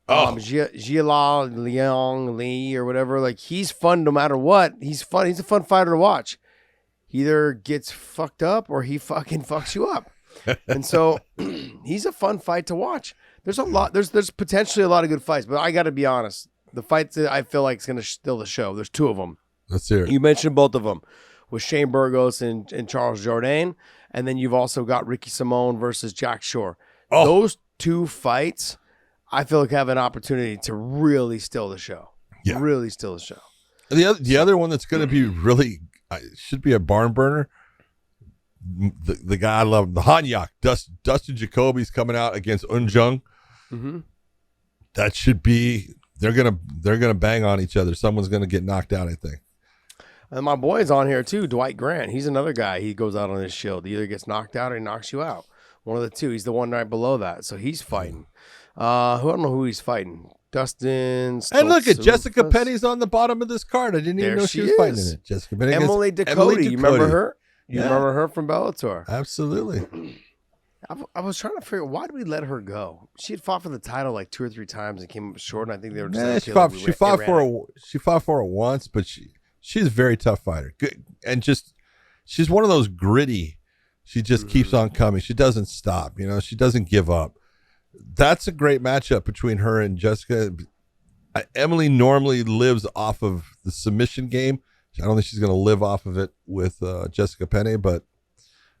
Jia Liang Lee or whatever, like he's fun no matter what. He's fun. He's a fun fighter to watch. He either gets fucked up or he fucking fucks you up. And so he's a fun fight to watch. There's a lot. There's potentially a lot of good fights, but I got to be honest. The fights that I feel like is going to steal the show. There's two of them.
Let's hear it.
You mentioned both of them with Shane Burgos and Charles Jourdain, and then you've also got Ricky Simone versus Jack Shore. Those two fights, I feel like have an opportunity to really steal the show.
Yeah.
Really steal the show.
The other one that's going to be really it should be a barn burner. The guy I love, the Hanyak, Dustin Jacoby's coming out against Unjung.
Mm-hmm.
That should be. They're gonna bang on each other. Someone's gonna get knocked out, I think.
And my boy's on here too, Dwight Grant. He's another guy. He goes out on his shield. He either gets knocked out or he knocks you out. One of the two. He's the one right below that. So he's fighting. I don't know who he's fighting. Dustin.
And look at Jessica Penny's on the bottom of this card. I didn't even know she was fighting in it. Jessica Penny.
Emily Ducote. You remember her? You remember her from Bellator?
Absolutely.
I was trying to figure out, why did we let her go? She had fought for the title like 2 or 3 times and came up short, and I think they were just
she fought for it once, but she's a very tough fighter. Good, and she's one of those gritty. She just keeps on coming. She doesn't stop. She doesn't give up. That's a great matchup between her and Jessica. Emily normally lives off of the submission game. I don't think she's going to live off of it with Jessica Penne, but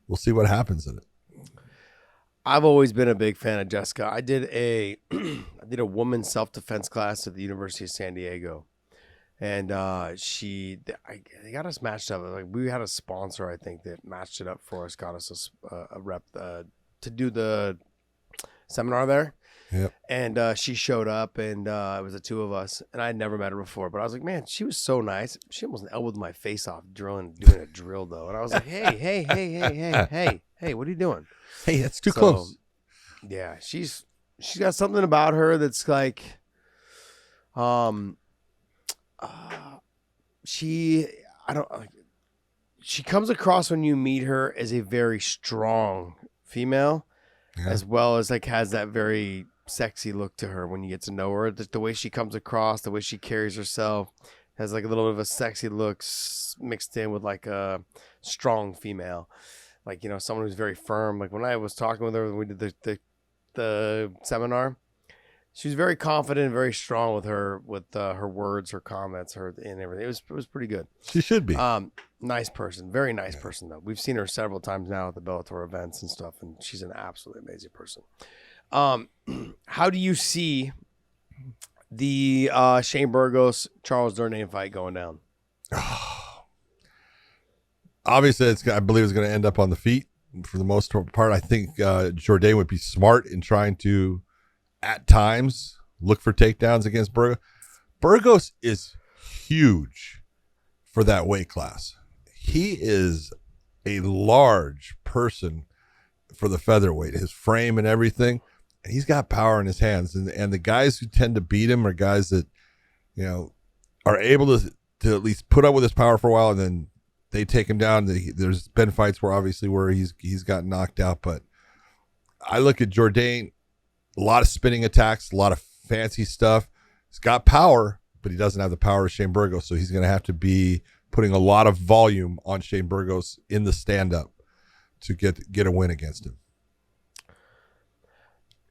we'll see what happens in it.
I've always been a big fan of Jessica. I did a women's self-defense class at the University of San Diego, and they got us matched up. Like, we had a sponsor, I think, that matched it up for us, got us a rep to do the seminar there.
Yep.
And she showed up, and it was the 2 of us, and I had never met her before, but I was like, man, she was so nice. She almost elbowed my face off doing a drill, though. And I was like, hey, what are you doing?
Hey, that's too close.
Yeah, she's got something about her that's like, she comes across when you meet her as a very strong female, as well as like has that very sexy look to her when you get to know her. The way she comes across, the way she carries herself, has like a little bit of a sexy look mixed in with like a strong female. Like, someone who's very firm. Like when I was talking with her when we did the seminar, she was very confident, very strong with her words, her comments, and everything. It was pretty good.
She should be.
Nice person, very nice person though. We've seen her several times now at the Bellator events and stuff, and she's an absolutely amazing person. How do you see the Shane Burgos Charles Jourdain fight going down?
Obviously, I believe it's going to end up on the feet for the most part. I think Jourdain would be smart in trying to, at times, look for takedowns against Burgos. Burgos is huge for that weight class. He is a large person for the featherweight, his frame and everything. And he's got power in his hands. And the guys who tend to beat him are guys that, are able to at least put up with his power for a while, and then they take him down. There's been fights where he's gotten knocked out, but I look at Jourdain, a lot of spinning attacks, a lot of fancy stuff. He's got power, but he doesn't have the power of Shane Burgos, so he's going to have to be putting a lot of volume on Shane Burgos in the stand-up to get a win against him.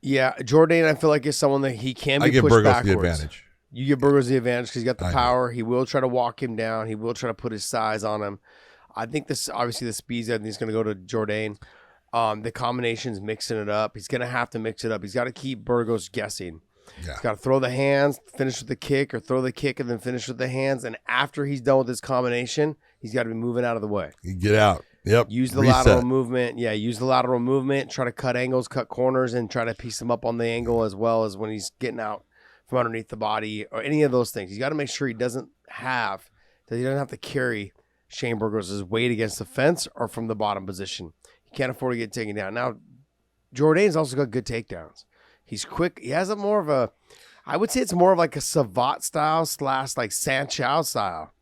Yeah, Jourdain, I feel like is someone that he can be
I give
pushed
Burgos
backwards.
the advantage.
You give Burgos the advantage because he's got the power. He will try to walk him down. He will try to put his size on him. I think obviously the speeds, I think he's going to go to Jourdain. The combinations, mixing it up. He's going to have to mix it up. He's got to keep Burgos guessing. Yeah. He's got to throw the hands, finish with the kick, or throw the kick and then finish with the hands. And after he's done with this combination, he's got to be moving out of the way.
You get out. Yep.
Use the lateral movement. Yeah, use the lateral movement. Try to cut angles, cut corners, and try to piece them up on the angle as well as when he's getting out from underneath the body or any of those things. He's got to make sure he doesn't have to carry Shane Burgos' weight against the fence or from the bottom position. He can't afford to get taken down. Now, Jourdain's also got good takedowns. He's quick. He has I would say it's more of like a Savat style / like Sanchow style.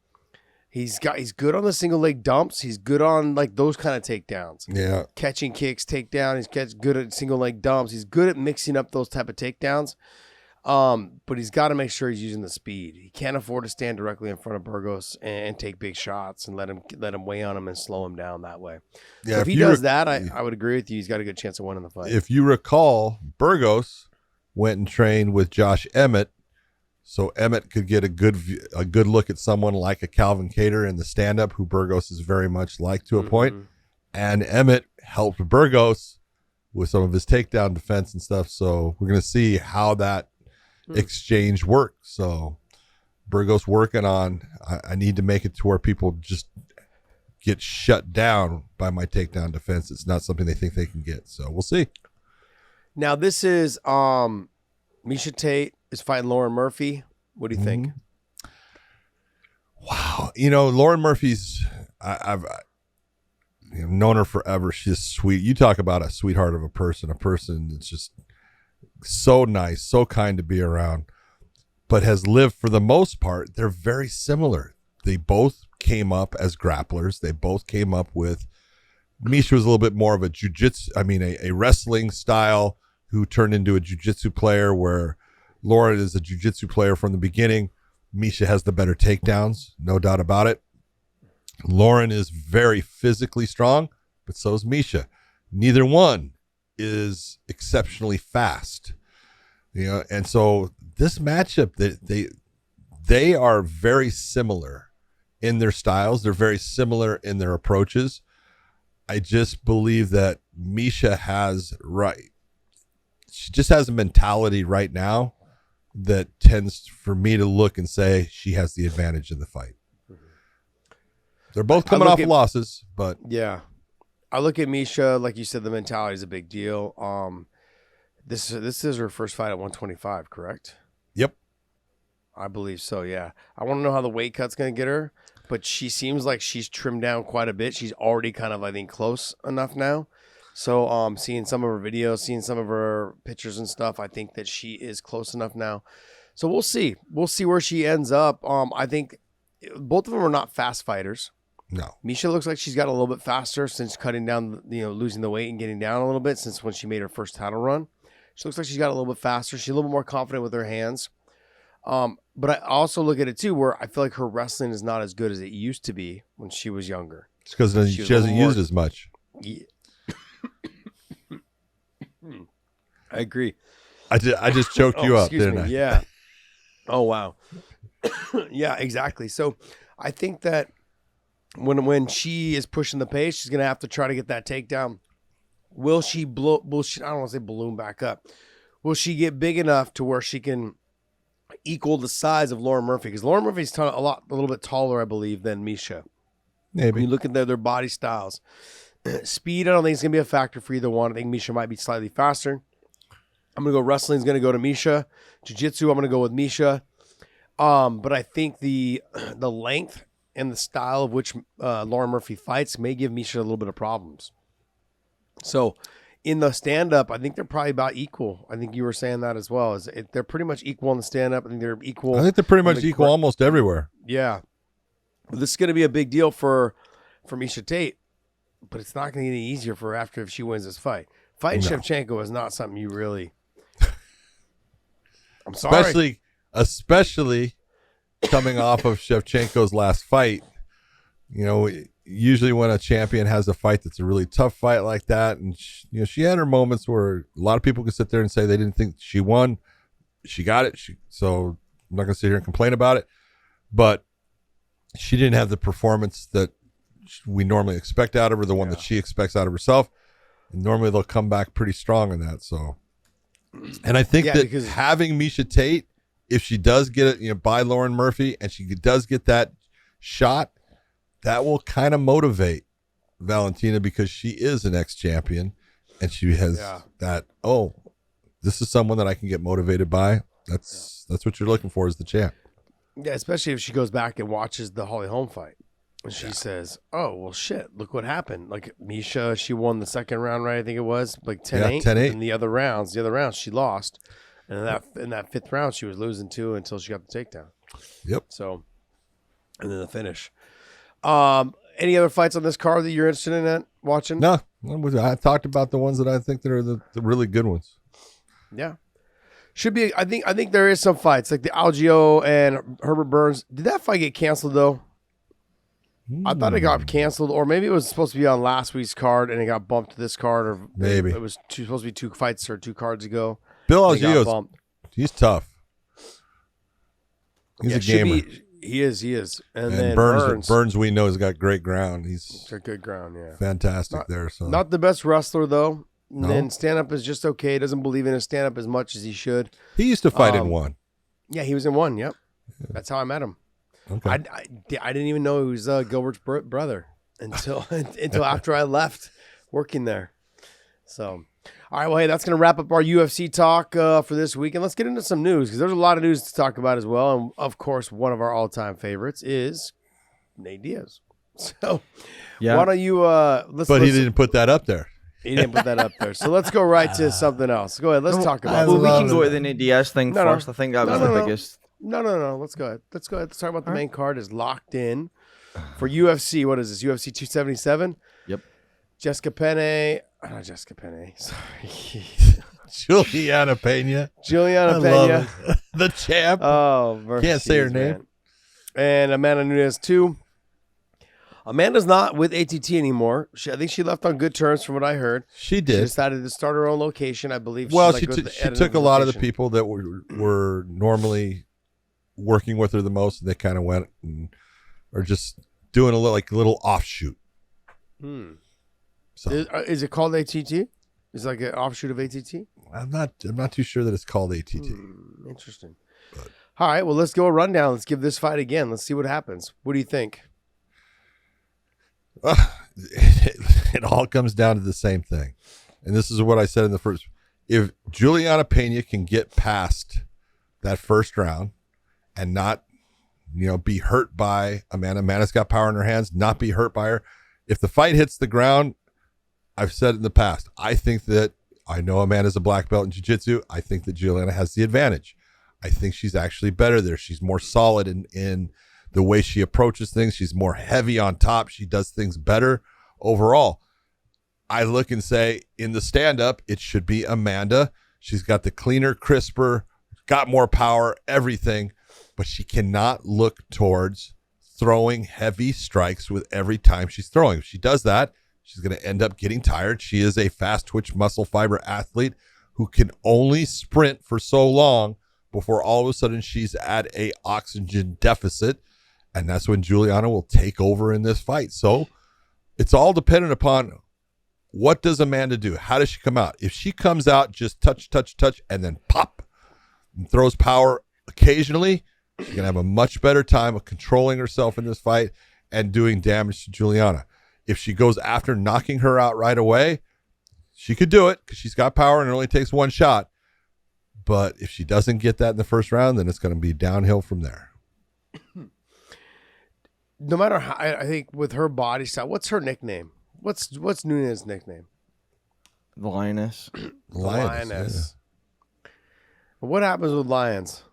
He's good on the single leg dumps. He's good on like those kind of takedowns.
Yeah.
Catching kicks, takedown. He's good at single leg dumps. He's good at mixing up those type of takedowns. But he's got to make sure he's using the speed. He can't afford to stand directly in front of Burgos and take big shots and let him weigh on him and slow him down that way. Yeah, so if he does that, I would agree with you. He's got a good chance of winning the fight.
If you recall, Burgos went and trained with Josh Emmett, so Emmett could get a good look at someone like a Calvin Kattar in the stand-up, who Burgos is very much like to a point. And Emmett helped Burgos with some of his takedown defense and stuff. So we're going to see how that exchange works. So Burgos working on, I need to make it to where people just get shut down by my takedown defense. It's not something they think they can get. So we'll see.
Now this is Miesha Tate is fighting Lauren Murphy. What do you think?
Wow. Lauren Murphy's, I've known her forever. She's sweet. You talk about a sweetheart of a person that's just so nice, so kind to be around, but has lived, for the most part, they're very similar. They both came up as grapplers. They both came up with, Miesha was a little bit more of a wrestling style who turned into a jiu-jitsu player, where Lauren is a jiu-jitsu player from the beginning. Miesha has the better takedowns, no doubt about it. Lauren is very physically strong, but so is Miesha. Neither one is exceptionally fast. And so this matchup, they are very similar in their styles. They're very similar in their approaches. I just believe that Miesha she just has a mentality right now that tends for me to look and say she has the advantage in the fight. They're both coming off losses, but
yeah, I look at Miesha, like you said, the mentality is a big deal. This is her first fight at 125, correct?
Yep.
I believe so, yeah. I want to know how the weight cut's going to get her, but she seems like she's trimmed down quite a bit. She's already kind of, I think, close enough now. So seeing some of her videos, seeing some of her pictures and stuff, I think that she is close enough now. So we'll see. We'll see where she ends up. I think both of them are not fast fighters.
No.
Miesha looks like she's got a little bit faster since cutting down, losing the weight and getting down a little bit since when she made her first title run. She looks like she's got a little bit faster. She's a little bit more confident with her hands. But I also look at it too, where I feel like her wrestling is not as good as it used to be when she was younger.
It's because she hasn't used as much.
Yeah. I agree.
I just choked you up, didn't I?
Yeah. Oh, wow. Yeah, exactly. So I think that when she is pushing the pace, she's going to have to try to get that takedown. Will she I don't want to say balloon back up. Will she get big enough to where she can equal the size of Lauren Murphy? Because Lauren Murphy's a little bit taller, I believe, than Miesha.
Maybe.
When you look at their body styles. Speed, I don't think it's going to be a factor for either one. I think Miesha might be slightly faster. I'm going to go wrestling's going to go to Miesha. Jiu-jitsu, I'm going to go with Miesha. But I think the length and the style of which Lauren Murphy fights may give Miesha a little bit of problems. So in the stand-up, I think they're probably about equal. I think you were saying that as well. They're pretty much equal in the stand-up. I think they're equal.
I think they're pretty much equal almost everywhere.
Yeah. But this is going to be a big deal for Miesha Tate. But it's not going to get any easier for her after if she wins this fight. Fighting Shevchenko is not something you really... I'm sorry.
Especially coming off of Shevchenko's last fight. Usually when a champion has a fight that's a really tough fight like that, and she had her moments where a lot of people could sit there and say they didn't think she won. She got it. So I'm not going to sit here and complain about it. But she didn't have the performance that we normally expect out of her, the one that she expects out of herself. And normally they'll come back pretty strong in that. So, and I think that having Miesha Tate, if she does get it, by Lauren Murphy, and she does get that shot, that will kind of motivate Valentina, because she is an ex-champion and she has that, this is someone that I can get motivated by. That's what you're looking for as the champ.
Yeah, especially if she goes back and watches the Holly Holm fight. And she says, oh, well, shit, look what happened. Like, Miesha, she won the second round, right? I think it was, like 10-8.
10-8.
And the other rounds, she lost. And in that fifth round, she was losing too until she got the takedown.
Yep.
So, and then the finish. Any other fights on this card that you're interested in watching?
No. I talked about the ones that I think that are the really good ones.
Yeah. Should be, I think there is some fights, like the Algeo and Herbert Burns. Did that fight get canceled, though? I thought it got canceled, or maybe it was supposed to be on last week's card and it got bumped to this card, or
maybe
it was supposed to be 2 fights or 2 cards ago.
Bill Algeo, he's tough. He's a gamer.
He is. And then
Burns, we know, has got great ground. He's
got good ground, yeah.
Fantastic there. So
not the best wrestler, though.
No.
And stand-up is just okay. He doesn't believe in his stand-up as much as he should.
He used to fight in one.
Yeah, he was in one, yep. That's how I met him.
Okay.
I didn't even know he was Gilbert's brother. until after I left working there. So, all right, well, hey, that's going to wrap up our UFC talk for this week. And let's get into some news because there's a lot of news to talk about as well. And, of course, one of our all-time favorites is Nate Diaz. So, why don't you
he didn't put that up there.
He didn't put that up there. So let's go right to something else. Go ahead. Let's talk about it.
Well, we can go to the Nate Diaz thing first. I think that was the biggest.
No. Let's go ahead. Let's talk about the main card is locked in for UFC. What is this? UFC 277?
Yep.
Jessica Penne. Not Jessica Penne. Sorry.
Juliana Pena.
The
champ.
Oh,
can't say her name.
Man. And Amanda Nunes, too. Amanda's not with ATT anymore. I think she left on good terms from what I heard.
She did.
She decided to start her own location, I believe.
Well, she took a lot of the people that were normally working with her the most, and they kind of went and are just doing a little offshoot. So
is it called ATT? Is it like an offshoot of ATT?
I'm not too sure that it's called ATT.
Interesting. But. All right, well, let's go a rundown. Let's give this fight again. Let's see what happens. What do you think?
It all comes down to the same thing. And this is what I said in the first. If Juliana Pena can get past that first round and not, be hurt by Amanda. Amanda's got power in her hands, not be hurt by her. If the fight hits the ground, I've said in the past, I think that I know Amanda's a black belt in jiu-jitsu. I think that Juliana has the advantage. I think she's actually better there. She's more solid in the way she approaches things. She's more heavy on top. She does things better overall. I look and say in the stand-up, it should be Amanda. She's got the cleaner, crisper, got more power, everything, but she cannot look towards throwing heavy strikes with every time she's throwing. If she does that, she's going to end up getting tired. She is a fast twitch muscle fiber athlete who can only sprint for so long before all of a sudden she's at a oxygen deficit. And that's when Juliana will take over in this fight. So it's all dependent upon what does Amanda do? How does she come out? If she comes out just touch, and then pop and throws power occasionally, she's going to have a much better time of controlling herself in this fight and doing damage to Juliana. If she goes after knocking her out right away, she could do it because she's got power and it only takes one shot. But if she doesn't get that in the first round, then it's going to be downhill from there.
No matter how, I think with her body style, what's her nickname? What's Nunes' nickname?
The Lioness.
Lioness. Yeah. What happens with lions?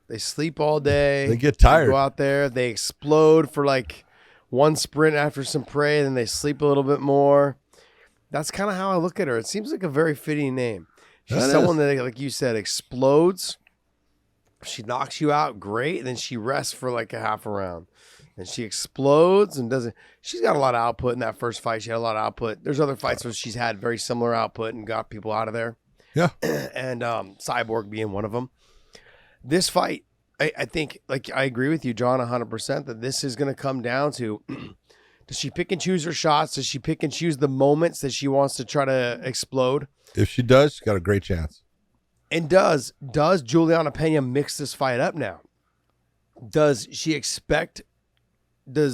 They sleep all day.
They get tired.
They go out there. They explode for like one sprint after some prey, then they sleep a little bit more. That's kind of how I look at her. It seems like a very fitting name. She's someone that, like you said, explodes. She knocks you out, great. And then she rests for like a half a round. And she explodes and doesn't. She's got a lot of output in that first fight. She had a lot of output. There's other fights where she's had very similar output and got people out of there.
Yeah.
And Cyborg being one of them. This fight, I think, like I agree with you, John, 100%, that this is going to come down to, does she pick and choose her shots? Does she pick and choose the moments that she wants to try to explode?
If she does, she's got a great chance.
And does Juliana Pena mix this fight up now? Does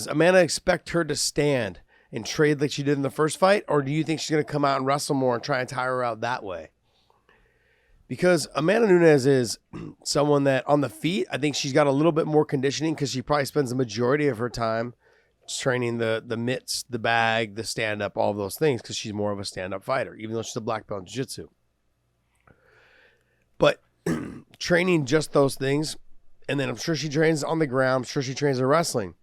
Amanda expect her to stand and trade like she did in the first fight? Or do you think she's going to come out and wrestle more and try and tire her out that way? Because Amanda Nunes is someone that on the feet, I think she's got a little bit more conditioning because she probably spends the majority of her time training the mitts, the bag, the stand-up, all of those things because she's more of a stand-up fighter, even though she's a black belt in jiu-jitsu. But training just those things, and then I'm sure she trains on the ground, I'm sure she trains in wrestling,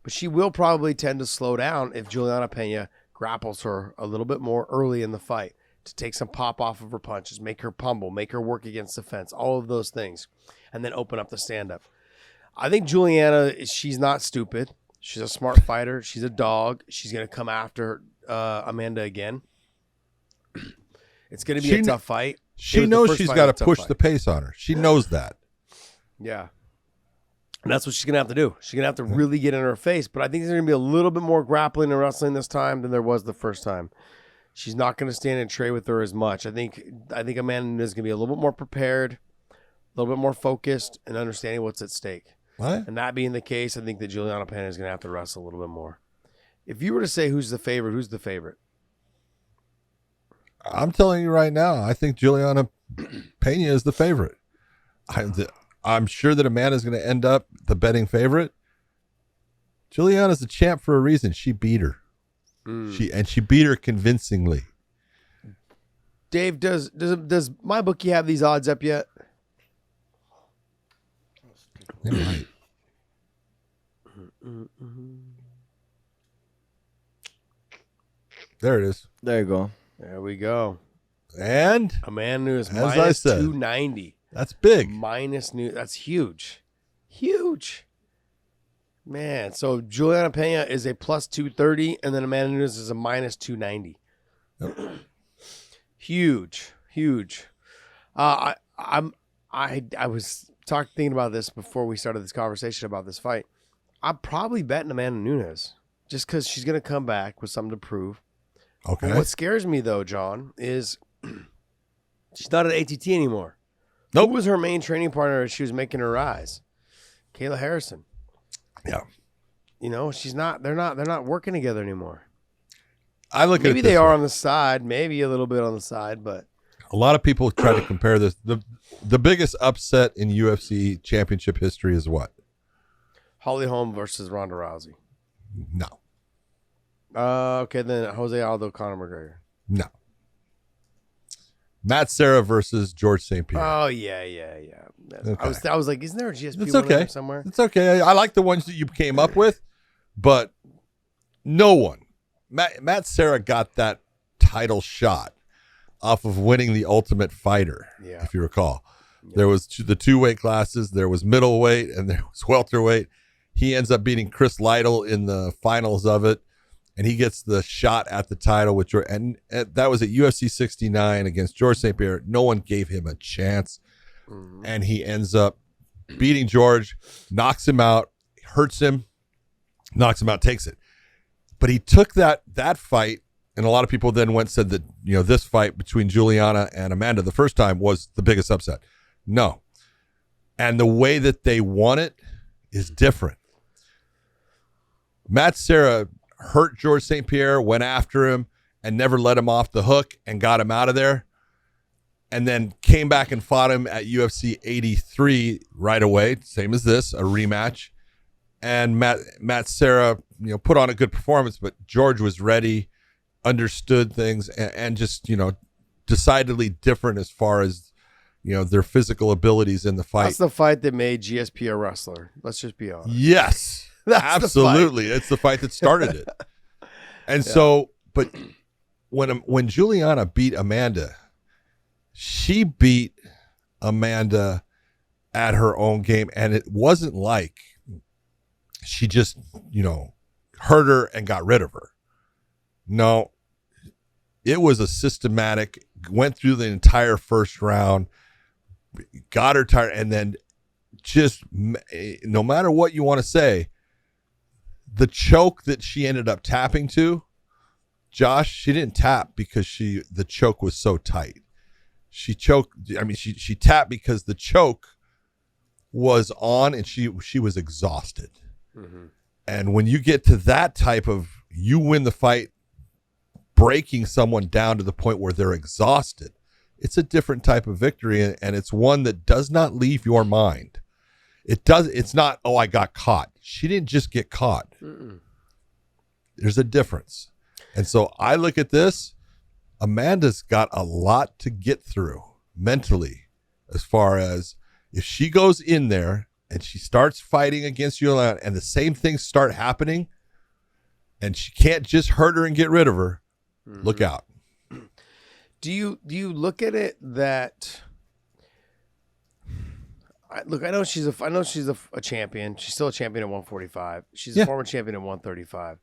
but she will probably tend to slow down if Juliana Pena grapples her a little bit more early in the fight to take some pop off of her punches, make her pummel, make her work against the fence, all of those things, and then open up the stand-up. I think Juliana, she's not stupid. She's a smart fighter. She's a dog. She's going to come after Amanda again. It's going to be a tough fight.
She knows she's got to push the pace on her. She knows that.
Yeah. And that's what she's going to have to do. She's going to have to really get in her face. But I think there's going to be a little bit more grappling and wrestling this time than there was the first time. She's not going to stand and trade with her as much. I think Amanda is going to be a little bit more prepared, a little bit more focused, and understanding what's at stake.
What?
And that being the case, I think that Juliana Pena is going to have to wrestle a little bit more. If you were to say who's the favorite, who's the favorite?
I'm telling you right now, I think Juliana Pena is the favorite. I'm sure that Amanda's going to end up the betting favorite. Juliana's the champ for a reason. She beat her. She beat her convincingly.
Dave, does my bookie have these odds up yet?
It might. There it is.
There you go.
There we go.
And
Amanda Nunes
as I
minus
said,
290.
that's big.
Minus Nunes. That's huge. Huge. Man, so Juliana Pena is a plus 230, and then Amanda Nunes is a minus 290.
Yep.
Huge. I was thinking about this before we started this conversation about this fight. I'm probably betting Amanda Nunes just because she's going to come back with something to prove.
Okay.
What scares me, though, John, is she's not at ATT anymore.
Nope.
Who was her main training partner as she was making her rise? Kayla Harrison.
Yeah.
You know, she's not. They're not working together anymore.
I look at
Maybe
it
they
this
are
way.
on the side, maybe a little bit on the side, but
A lot of people try to compare this. The biggest upset in UFC championship history is what?
Holly Holm versus Ronda Rousey.
No.
Okay, then Jose Aldo, Conor McGregor.
No. Matt Serra versus George St. Pierre.
Oh yeah.
Okay.
I was like, isn't there a GSP
It's
one of
okay.
them somewhere?
It's okay. I like the ones that you came up with, but no one. Matt Serra got that title shot off of winning the Ultimate Fighter,
Yeah.
if you recall. There was the two weight classes. There was middleweight and there was welterweight. He ends up beating Chris Lytle in the finals of it, and he gets the shot at the title with George. And that was at UFC 69 against George St. Pierre. No one gave him a chance, and he ends up beating George, knocks him out, hurts him, knocks him out, takes it. But he took that fight, and a lot of people then went and said that, you know, this fight between Juliana and Amanda the first time was the biggest upset. No. And the way that they won it is different. Matt Serra hurt George St. Pierre, went after him, and never let him off the hook and got him out of there. And then came back and fought him at UFC 83 right away, same as this, a rematch. And Matt Serra, you know, put on a good performance, but George was ready, understood things, and just, you know, decidedly different as far as, you know, their physical abilities in the fight.
That's the fight that made GSP a wrestler. Let's just be honest.
Yes,
That's the
absolutely. It's the fight that started it. And so, but when Juliana beat Amanda, she beat Amanda at her own game, and it wasn't like she just, you know, hurt her and got rid of her. No, it was a systematic, went through the entire first round, got her tired, and then just, no matter what you want to say, the choke that she ended up tapping to, Josh, she didn't tap because the choke was so tight. She choked. I mean, she tapped because the choke was on and she was exhausted. Mm-hmm. And when you get to that type of, you win the fight, breaking someone down to the point where they're exhausted, it's a different type of victory, and it's one that does not leave your mind. It's not, oh, I got caught. She didn't just get caught. Mm-mm. There's a difference. And so I look at this, Amanda's got a lot to get through mentally, as far as if she goes in there and she starts fighting against Juliana and the same things start happening and she can't just hurt her and get rid of her, look out.
Do you look at it that, look, I know she's a champion. She's still a champion at 145. She's a former champion at 135.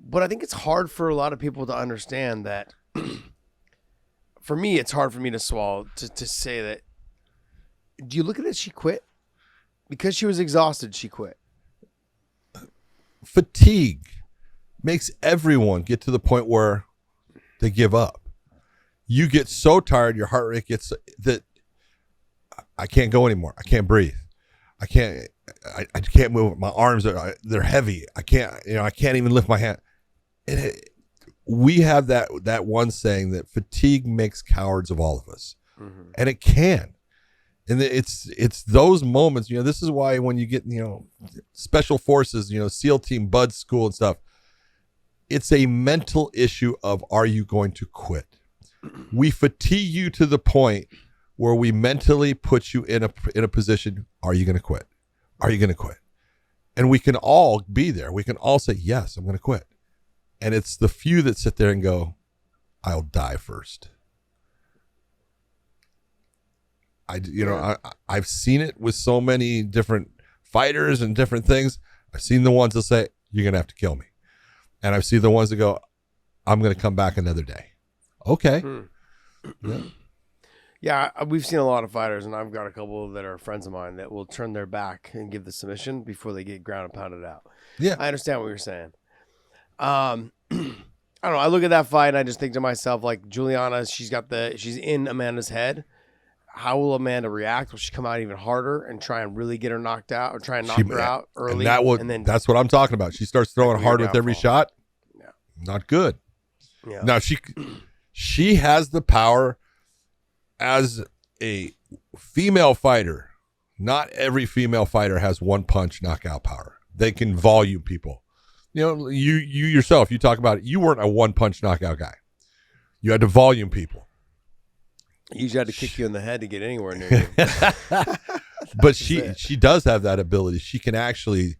But I think it's hard for a lot of people to understand that. For me, it's hard for me to swallow to say that. Do you look at it? She quit because she was exhausted. She quit.
Fatigue makes everyone get to the point where they give up. You get so tired, your heart rate gets that I can't go anymore. I can't breathe. I can't. I can't move. My arms they're heavy. I can't even lift my hand. We have that one saying that fatigue makes cowards of all of us, and it can. And it's those moments. This is why when you get special forces, SEAL Team, Bud School and stuff, it's a mental issue of, are you going to quit? We fatigue you to the point where we mentally put you in a position. Are you going to quit? Are you going to quit? And we can all be there. We can all say, yes, I'm going to quit. And it's the few that sit there and go, I'll die first. I've seen it with so many different fighters and different things. I've seen the ones that say, you're going to have to kill me. And I've seen the ones that go, I'm going to come back another day. Okay.
Yeah, we've seen a lot of fighters, and I've got a couple that are friends of mine that will turn their back and give the submission before they get ground and pounded out.
Yeah.
I understand what you're saying. I don't know. I look at that fight and I just think to myself, like, Juliana, she's in Amanda's head. How will Amanda react? Will she come out even harder and try and really get her knocked out, or try and knock her out early?
And that's what I'm talking about. She starts throwing hard with every shot.
Yeah.
Not good.
Yeah.
Now she has the power as a female fighter. Not every female fighter has one punch knockout power. They can volume people. You yourself, you talk about it. You weren't a one punch knockout guy. You had to volume people.
You usually had to kick you in the head to get anywhere near you.
But she does have that ability. She can actually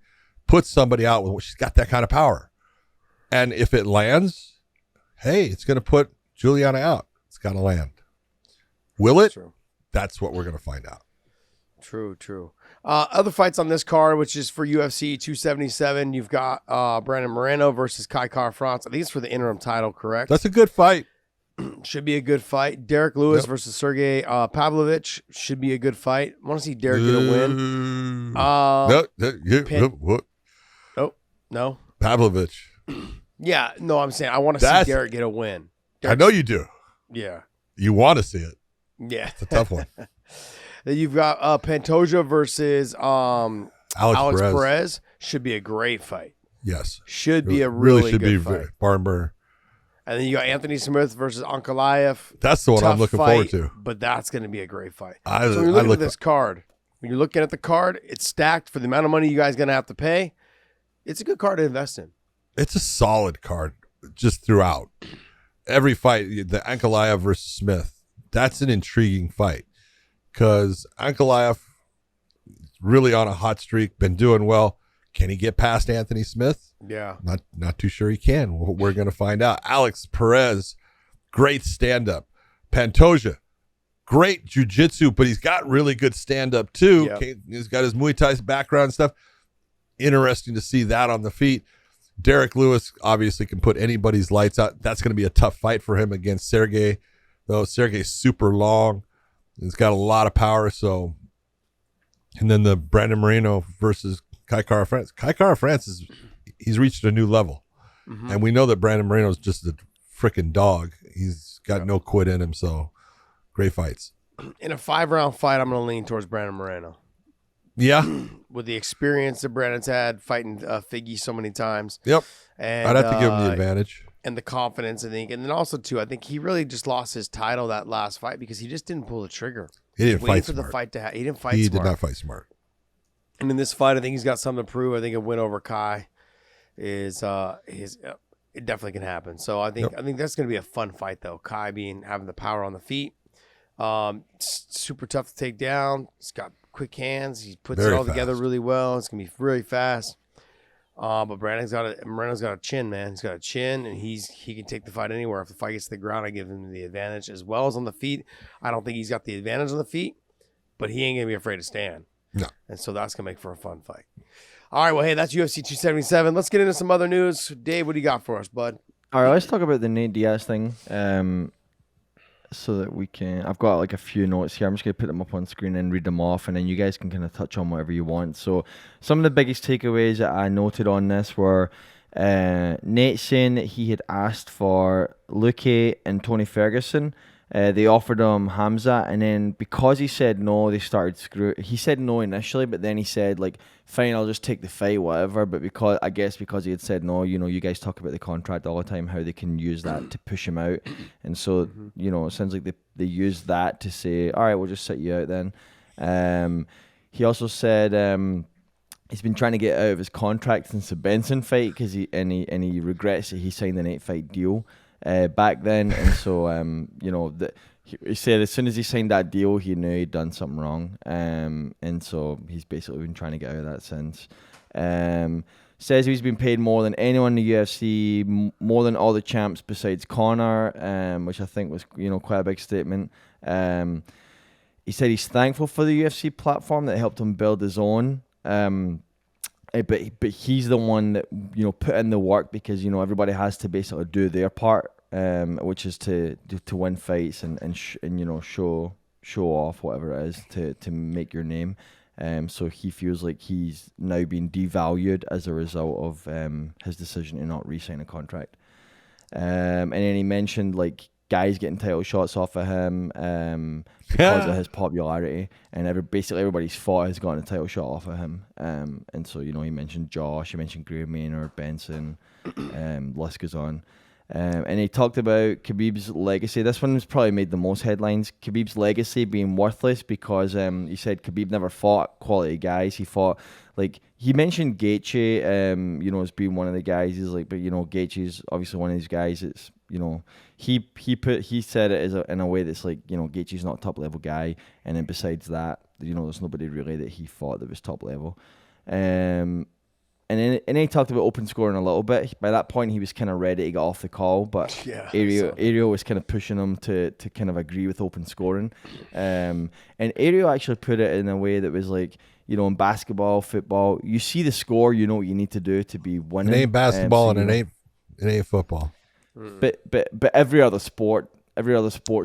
put somebody out with, she's got that kind of power. And if it lands, hey, it's going to put Juliana out. It's got to land. Will it?
True.
That's what we're going to find out.
True. Other fights on this card, which is for UFC 277, you've got Brandon Moreno versus Kai Kara-France. I think it's for the interim title, correct?
That's a good fight.
Should be a good fight. Derek Lewis versus Sergey Pavlovich should be a good fight. I want to see Derek get a win. No.
Pavlovich.
Yeah, no, I'm saying I want to see Derek get a win.
I know you do.
Yeah.
You want to see it.
Yeah.
It's a tough one.
Then you've got Pantoja versus Alex Perez. Should be a great fight.
Yes.
Should be a really
should
good
be
fight.
barn burner.
And then you got Anthony Smith versus Ankalaev.
That's the one I'm looking forward to.
But that's going to be a great fight.
So
when you're looking at this card, when you're looking at the card, it's stacked for the amount of money you guys are going to have to pay. It's a good card to invest in.
It's a solid card just throughout. Every fight, the Ankalaev versus Smith, that's an intriguing fight because Ankalaev really on a hot streak, been doing well. Can he get past Anthony Smith?
Yeah.
Not too sure he can. We're going to find out. Alex Perez, great stand-up. Pantoja, great jiu-jitsu, but he's got really good stand-up too. Yep. He's got his Muay Thai background and stuff. Interesting to see that on the feet. Derek Lewis obviously can put anybody's lights out. That's going to be a tough fight for him against Sergey, though. Sergey's super long. He's got a lot of power. So, and then the Brandon Moreno versus Kai Kara-France. Kai Kara-France he's reached a new level. Mm-hmm. And we know that Brandon Moreno is just a freaking dog. He's got no quit in him. So, great fights.
In a 5-round fight, I'm going to lean towards Brandon Moreno.
Yeah.
With the experience that Brandon's had fighting Figgy so many times.
Yep.
And
I'd have to give him the advantage.
And the confidence, I think. And then also, too, I think he really just lost his title that last fight because he just didn't pull the trigger.
He didn't fight
for
smart.
The fight to he didn't fight
he
smart.
He did not fight smart.
And in this fight, I think he's got something to prove. I think a win over Kai it definitely can happen. So I think that's going to be a fun fight, though. Kai having the power on the feet. Super tough to take down. He's got quick hands. He puts it all together really well. It's gonna be really fast. But Moreno's got a chin, man. He's got a chin, and he can take the fight anywhere. If the fight gets to the ground, I give him the advantage as well as on the feet. I don't think he's got the advantage on the feet, but he ain't gonna be afraid to stand.
No.
And so that's gonna make for a fun fight. All right, well, hey, that's UFC 277. Let's get into some other news. Dave, what do you got for us, bud?
All right, let's talk about the Nate Diaz thing. So that we can, I've got like a few notes here. I'm just going to put them up on screen and read them off, and then you guys can kind of touch on whatever you want. So some of the biggest takeaways that I noted on this were Nate saying that he had asked for Luque and Tony Ferguson They offered him Hamza, and then because he said no, they started screw. He said no initially, but then he said like, "Fine, I'll just take the fight, whatever." But because he had said no, you guys talk about the contract all the time, how they can use that to push him out, and so it sounds like they used that to say, "All right, we'll just sit you out then." He also said he's been trying to get out of his contract since the Benson fight because he regrets that he signed an 8-fight deal. Back then, and so he said as soon as he signed that deal, he knew he'd done something wrong, and so he's basically been trying to get out of that since. Says he's been paid more than anyone in the UFC, more than all the champs besides Conor, which I think was quite a big statement. He said he's thankful for the UFC platform that helped him build his own. But he's the one that put in the work because everybody has to basically do their part, which is to win fights and show off whatever it is to make your name. So he feels like he's now been devalued as a result of his decision to not re-sign a contract. And then he mentioned like guys getting title shots off of him because of his popularity, and basically everybody's fought has gotten a title shot off of him. And so he mentioned Josh, he mentioned Gray Maynard, Benson, list goes on. And he talked about Khabib's legacy. This one has probably made the most headlines. Khabib's legacy being worthless because he said Khabib never fought quality guys. He fought he mentioned Gaethje, as being one of the guys. He's like, but Gaethje's obviously one of these guys. It's he said it in a way that's like Gaethje's not a top level guy, and then besides that, there's nobody really that he fought that was top level. And then he talked about open scoring a little bit. By that point, he was kind of ready to get off the call, but Ariel was kind of pushing him to kind of agree with open scoring. And Ariel actually put it in a way that was like, in basketball, football, you see the score, you know what you need to do to be winning.
It ain't basketball and it ain't football.
But every other sport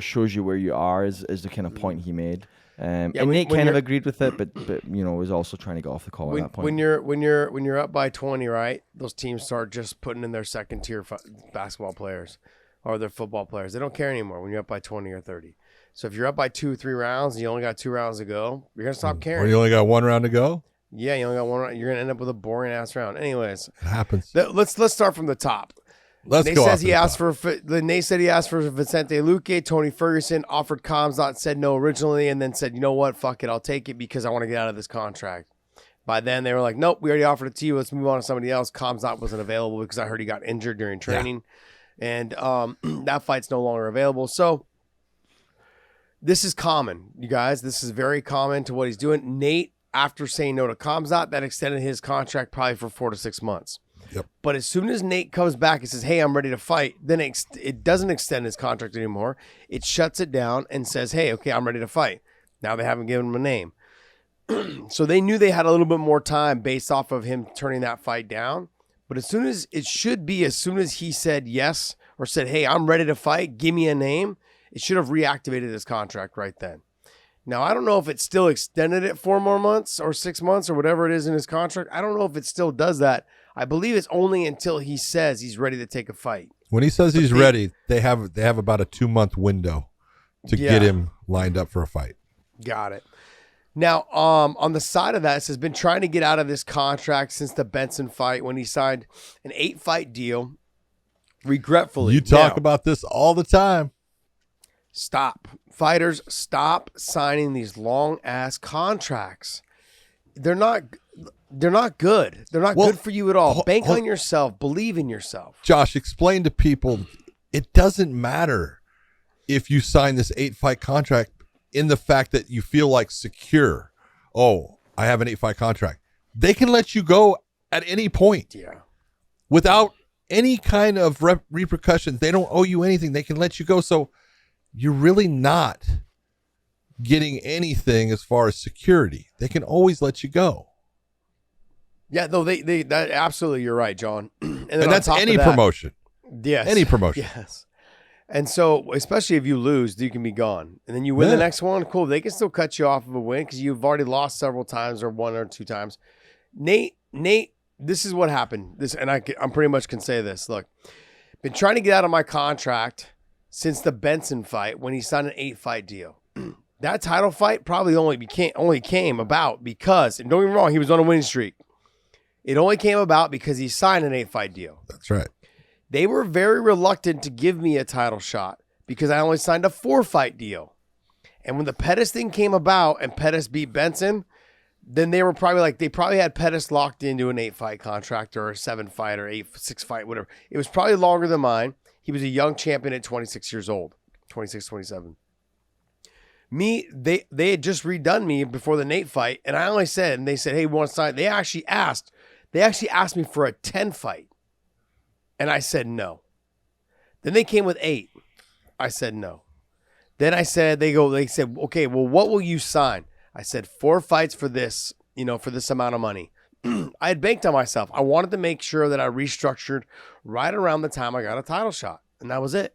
shows you where you are is the kind of point he made. And Nate kind of agreed with it, but was also trying to get off the call at that point.
When you're up by 20, right? Those teams start just putting in their second tier basketball players or their football players. They don't care anymore when you're up by 20 or 30. So if you're up by 2 or 3 rounds and you only got 2 rounds to go, you're gonna stop caring.
Or you only got 1 round to go.
Yeah, you only got 1 round. You're gonna end up with a boring ass round. Anyways,
it happens.
Let's start from the top.
Nate said he asked for
Vicente Luque. Tony Ferguson offered Khamzat, said no originally, and then said, you know what, fuck it, I'll take it because I want to get out of this contract. By then they were like, nope, we already offered it to you. Let's move on to somebody else. Khamzat wasn't available because I heard he got injured during training, and that fight's no longer available. So this is common, you guys. This is very common to what he's doing. Nate, after saying no to Khamzat, that extended his contract probably for 4 to 6 months.
Yep.
But as soon as Nate comes back and says, hey, I'm ready to fight, then it doesn't extend his contract anymore. It shuts it down and says, hey, okay, I'm ready to fight. Now they haven't given him a name. So they knew they had a little bit more time based off of him turning that fight down. But as soon as he said yes or said, hey, I'm ready to fight, give me a name, it should have reactivated his contract right then. Now, I don't know if it still extended it 4 more months or 6 months or whatever it is in his contract. I don't know if it still does that. I believe it's only until he says he's ready to take a fight.
When he says he's ready, they have about a 2-month window to get him lined up for a fight.
Got it. Now, on the side of that, it says been trying to get out of this contract since the Benson fight when he signed an 8-fight deal. Regretfully,
you talk about this all the time.
Stop. Fighters, stop signing these long ass contracts. They're not good. They're not good for you at all. Bank on yourself. Believe in yourself.
Josh, explain to people, it doesn't matter if you sign this 8-fight contract in the fact that you feel like secure. Oh, I have an 8-fight contract. They can let you go at any point.
Yeah.
Without any kind of repercussions. They don't owe you anything. They can let you go. So you're really not getting anything as far as security. They can always let you go.
Yeah, no, they that absolutely, you're right, John. And
that's any promotion.
Yes.
Any promotion.
Yes. And so, especially if you lose, you can be gone. And then you win the next one, cool. They can still cut you off of a win because you've already lost several times or 1 or 2 times. Nate, this is what happened. I'm pretty much can say this. Look, been trying to get out of my contract since the Benson fight when he signed an 8-fight deal. That title fight probably only came about because, and don't get me wrong, he was on a winning streak. It only came about because he signed an 8-fight deal.
That's right.
They were very reluctant to give me a title shot because I only signed a 4-fight deal. And when the Pettis thing came about and Pettis beat Benson, then they were probably like, they probably had Pettis locked into an 8-fight contract or a 7-fight or 6-fight, whatever. It was probably longer than mine. He was a young champion at 26 years old, 26, 27. Me, they had just redone me before the Nate fight, and I only said, and they said, hey, we want to sign. They actually asked me for a 10-fight, and I said no. Then they came with 8. I said no. Then they said, okay, well, what will you sign? I said 4 fights for this, for this amount of money. I had banked on myself. I wanted to make sure that I restructured right around the time I got a title shot, and that was it.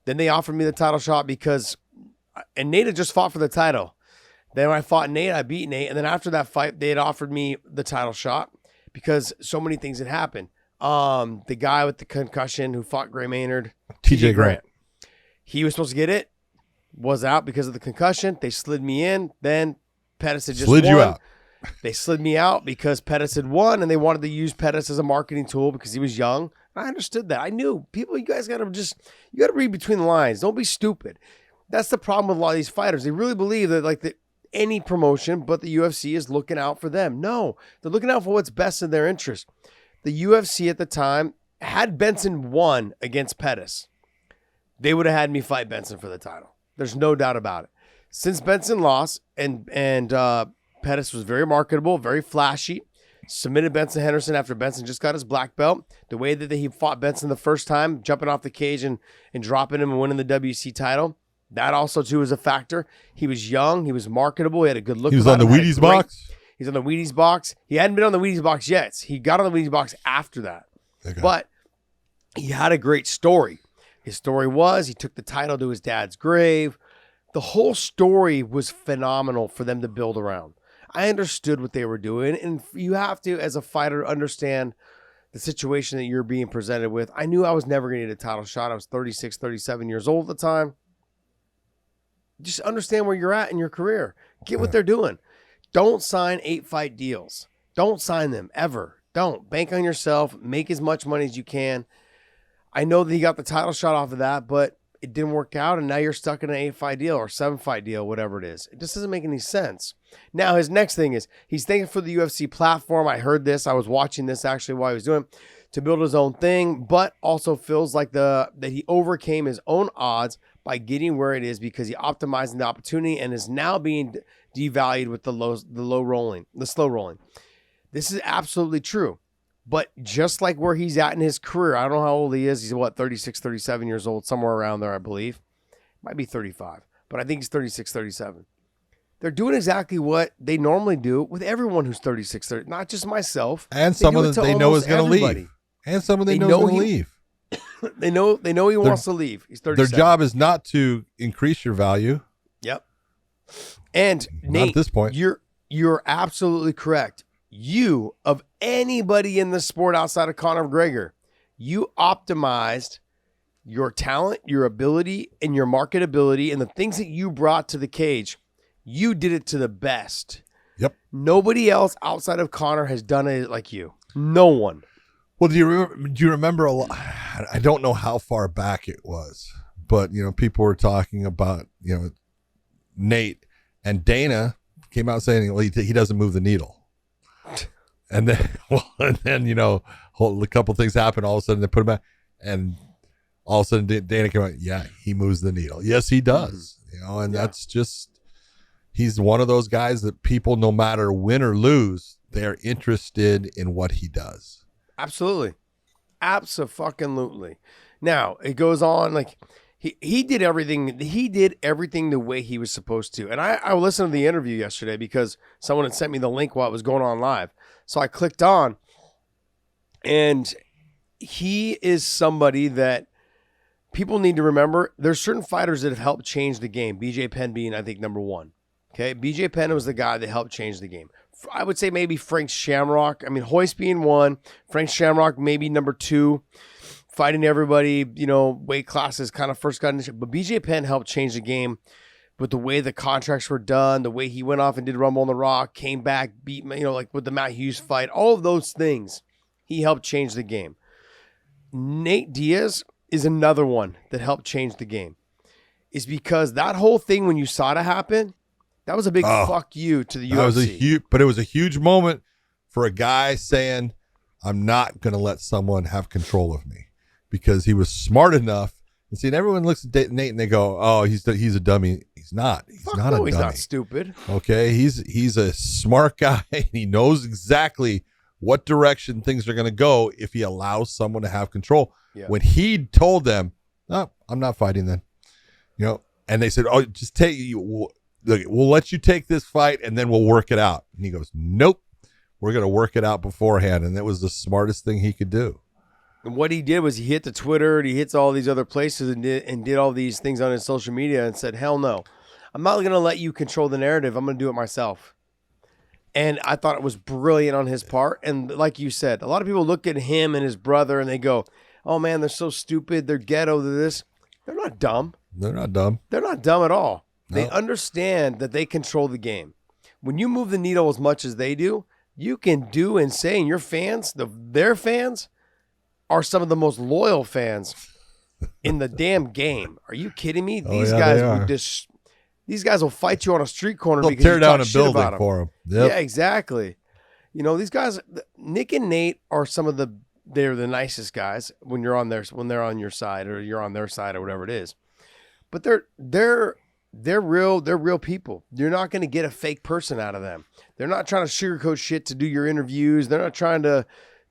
Then they offered me the title shot and Nate had just fought for the title. Then when I fought Nate, I beat Nate. And then after that fight, they had offered me the title shot because so many things had happened. The guy with the concussion who fought Gray Maynard, TJ Grant. He was supposed to get it, was out because of the concussion. They slid me in. Then Pettis had just
Slid
won.
you out.
They slid me out because Pettis had won, and they wanted to use Pettis as a marketing tool because he was young. I understood that. I knew people. You guys got to read between the lines. Don't be stupid. That's the problem with a lot of these fighters. They really believe that any promotion but the UFC is looking out for them. No, they're looking out for what's best in their interest. The UFC at the time, had Benson won against Pettis, they would have had me fight Benson for the title. There's no doubt about it. Since Benson lost and Pettis was very marketable, very flashy, submitted Benson Henderson after Benson just got his black belt. The way that he fought Benson the first time, jumping off the cage and dropping him and winning the WC title, that also, too, is a factor. He was young. He was marketable. He had a good look.
He was on the Wheaties box?
He's on the Wheaties box. He hadn't been on the Wheaties box yet. He got on the Wheaties box after that. Okay. But he had a great story. His story was he took the title to his dad's grave. The whole story was phenomenal for them to build around. I understood what they were doing, and you have to, as a fighter, understand the situation that you're being presented with. I knew I was never going to get a title shot. I was 36, 37 years old at the time. Just understand where you're at in your career. Get what they're doing. Don't sign 8-fight deals. Don't sign them, ever. Don't. Bank on yourself. Make as much money as you can. I know that he got the title shot off of that, but it didn't work out, and now you're stuck in an 8-fight deal or 7-fight deal, whatever it is. It just doesn't make any sense. Now, his next thing is he's thanking for the UFC platform. I heard this. I was watching this actually while he was doing it, to build his own thing, but also feels like that he overcame his own odds by getting where it is because he optimized the opportunity and is now being devalued with the slow rolling. This is absolutely true. But just like where he's at in his career, I don't know how old he is. He's 36, 37 years old, somewhere around there, I believe. Might be 35, but I think he's 36, 37. They're doing exactly what they normally do with everyone who's 36, 30, not just myself.
And someone that they know is going to leave. And someone they know is going to leave.
They know he wants to leave. He's 37.
Their job is not to increase your value.
Yep. And
not
Nate,
at this point.
You're absolutely correct. You, of anybody in the sport outside of Conor McGregor, you optimized your talent, your ability, and your marketability, and the things that you brought to the cage. You did it to the best.
Yep.
Nobody else outside of Conor has done it like you. No one.
Well, do you remember a lot? I don't know how far back it was, but people were talking about Nate, and Dana came out saying, well, he doesn't move the needle. And then a couple things happened. All of a sudden they put him back, and all of a sudden Dana came out. Yeah, he moves the needle. Yes, he does. That's just, he's one of those guys that people, no matter win or lose, they're interested in what he does.
Absolutely. Abso-fucking-lutely. Now, it goes on, like, he did everything. He did everything the way he was supposed to. And I listened to the interview yesterday because someone had sent me the link while it was going on live. So I clicked on, and he is somebody that people need to remember. There's certain fighters that have helped change the game. BJ Penn being, I think, number one. Okay, BJ Penn was the guy that helped change the game. I would say maybe Frank Shamrock. I mean, Hoist being one, Frank Shamrock maybe number two. fighting everybody, weight classes kind of first got into. But BJ Penn helped change the game with the way the contracts were done, the way he went off and did Rumble on the Rock, came back, beat, like with the Matt Hughes fight, all of those things, he helped change the game. Nate Diaz is another one that helped change the game. Is because that whole thing when you saw it happen, that was a big fuck you to the UFC.
That was but it was a huge moment for a guy saying, I'm not going to let someone have control of me, because he was smart enough. And see, and everyone looks at Nate and they go, oh, he's a dummy. He's not. He's not a dummy.
He's not stupid.
Okay, he's a smart guy. He knows exactly what direction things are going to go if he allows someone to have control. Yeah. When he told them, "No, I'm not fighting," then, and they said, "Oh, just we'll let you take this fight and then we'll work it out." And he goes, "Nope, we're going to work it out beforehand." And that was the smartest thing he could do.
And what he did was he hit the Twitter, he hits all these other places and did all these things on his social media and said, hell no, I'm not going to let you control the narrative. I'm going to do it myself. And I thought it was brilliant on his part. And like you said, a lot of people look at him and his brother and they go, oh man, they're so stupid. They're ghetto. They're this. They're not dumb.
They're not dumb.
They're not dumb at all.
No.
They understand that they control the game. When you move the needle as much as they do, you can do and say, and your fans, their fans, are some of the most loyal fans in the damn game. Are you kidding me? These guys will fight you on a street corner.
They'll
because
tear
you
down
talk
a
shit
building
about them.
for them. Yep.
Yeah, exactly. These guys, Nick and Nate are they're the nicest guys when they're on your side or you're on their side or whatever it is. But they're real people. You're not going to get a fake person out of them. They're not trying to sugarcoat shit to do your interviews. They're not trying to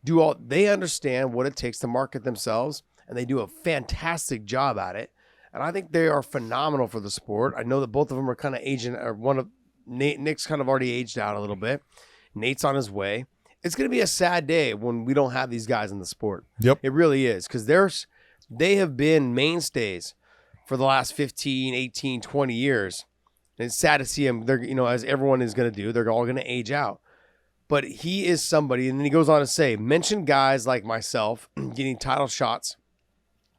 they understand what it takes to market themselves, and they do a fantastic job at it. And I think they are phenomenal for the sport. I know that both of them are kind of aging, or Nick's kind of already aged out a little bit. Nate's on his way. It's going to be a sad day when we don't have these guys in the sport.
Yep.
It really is, because they have been mainstays for the last 15, 18, 20 years. And it's sad to see them. They're, as everyone is going to do, they're all going to age out. But he is somebody, and then he goes on to say, mention guys like myself getting title shots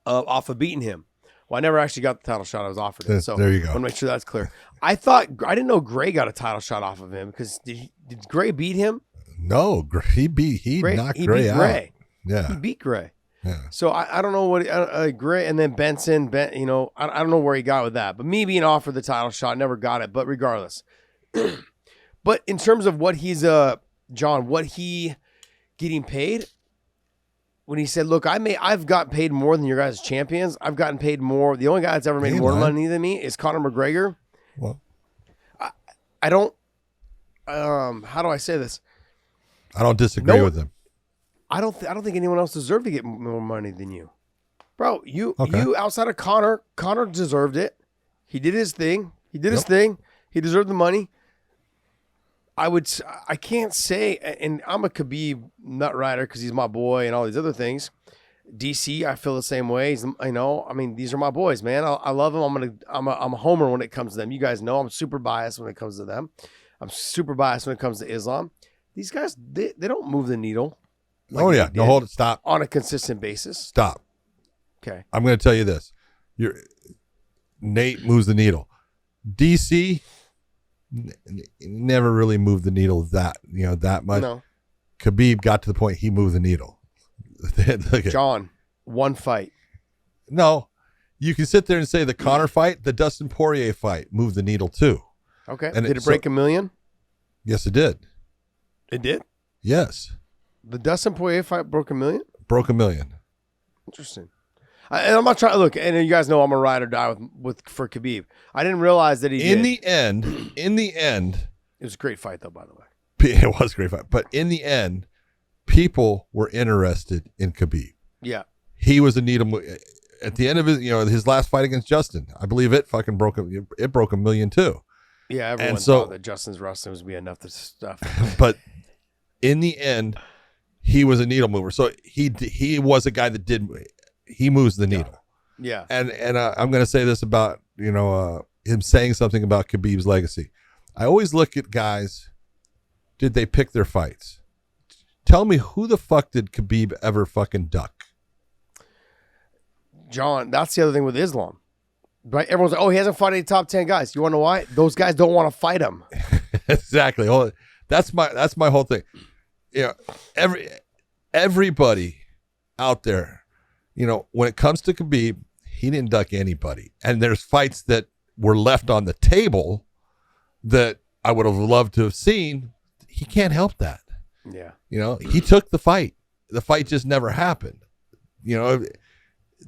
off of beating him. Well, I never actually got the title shot. I was offered it. So
there you go.
I want to make sure that's clear. I didn't know Gray got a title shot off of him, because did Gray beat him?
No, he knocked Gray out.
Gray.
Yeah.
He beat Gray.
Yeah.
So I don't know what Gray, and then Benson, I don't know where he got with that. But me being offered the title shot, never got it. But regardless, but in terms of what he's John, what he getting paid, when he said, look, I've gotten paid more than your guys' champions. I've gotten paid more. The only guy that's ever made more money than me is Conor McGregor.
Well,
I don't, how do I say this?
I don't disagree with him.
I don't think anyone else deserved to get more money than you. Bro, you outside of Conor deserved it. He did his thing. He deserved the money. I can't say, and I'm a Khabib nut rider because he's my boy and all these other things. DC, I feel the same way. These are my boys, man. I love them. I'm a homer when it comes to them. You guys know I'm super biased when it comes to them. I'm super biased when it comes to Islam. These guys, they don't move the needle.
Hold it. Stop.
On a consistent basis.
Stop.
Okay.
I'm going to tell you this. Nate moves the needle. DC never really moved the needle that much. No. Khabib got to the point he moved the needle.
John, one fight.
No, you can sit there and say the Conor fight, the Dustin Poirier fight moved the needle too.
Okay. And did it break 1 million?
Yes, it did.
It did?
Yes.
The Dustin Poirier fight broke 1 million?
Broke 1 million.
Interesting. And I'm not trying to look, and you guys know I'm a ride or die for Khabib. I didn't realize that he did.
In the end,
it was a great fight though, by the way.
It was a great fight, but in the end, people were interested in Khabib.
Yeah,
he was a needle. At the end of his last fight against Justin, I believe it fucking broke him. It broke 1 million too.
Yeah, everyone thought that Justin's wrestling was be enough to stuff.
But in the end, he was a needle mover. So he was a guy that he moves the needle.
Yeah.
And I'm going to say this about, him saying something about Khabib's legacy. I always look at guys, did they pick their fights? Tell me, who the fuck did Khabib ever fucking duck?
John, that's the other thing with Islam. Right? Everyone's like, oh, he hasn't fought any top 10 guys. You want to know why? Those guys don't want to fight him.
Exactly. That's my whole thing. You know, everybody out there, you know, when it comes to Khabib, he didn't duck anybody. And there's fights that were left on the table that I would have loved to have seen. He can't help that.
Yeah.
You know, he took the fight. The fight just never happened. You know,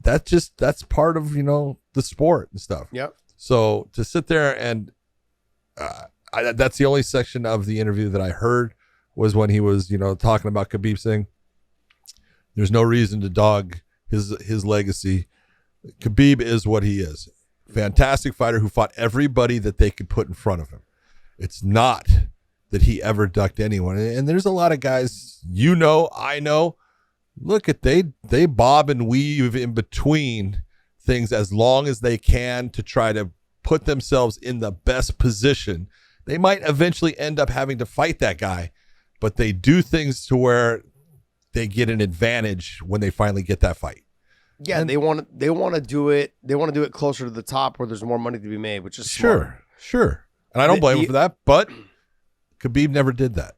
that's part of, you know, the sport and stuff.
Yep.
So to sit there and that's the only section of the interview that I heard was when he was, you know, talking about Khabib saying there's no reason to dog his legacy. Khabib is what he is. Fantastic fighter who fought everybody that they could put in front of him. It's not that he ever ducked anyone. And there's a lot of guys, you know, I know, look at they bob and weave in between things as long as they can to try to put themselves in the best position. They might eventually end up having to fight that guy, but they do things to where they get an advantage when they finally get that fight.
Yeah, and they want to do it. They want to do it closer to the top where there's more money to be made, which is smart.
Sure. And I don't blame him for that, but Khabib never did that.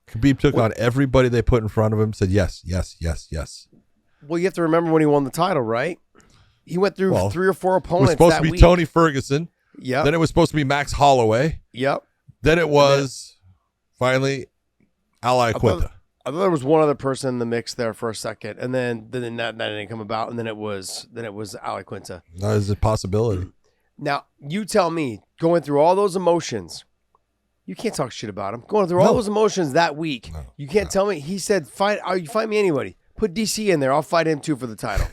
Khabib took on everybody they put in front of him, said yes, yes, yes, yes.
Well, you have to remember when he won the title, right? He went through 3 or 4
It
opponents.
was supposed
that
to be
week.
Tony Ferguson.
Yep.
Then it was supposed to be Max Holloway.
Yep.
Then it was finally Ali Quinta.
I thought there was one other person in the mix there for a second, and then that didn't come about, and then it was Ali Quinta.
That is a possibility.
Now you tell me, going through all those emotions, you can't talk shit about him. Going through all those emotions that week, you can't tell me. He said, "Fight, you fight me anybody. Put DC in there. I'll fight him too for the title."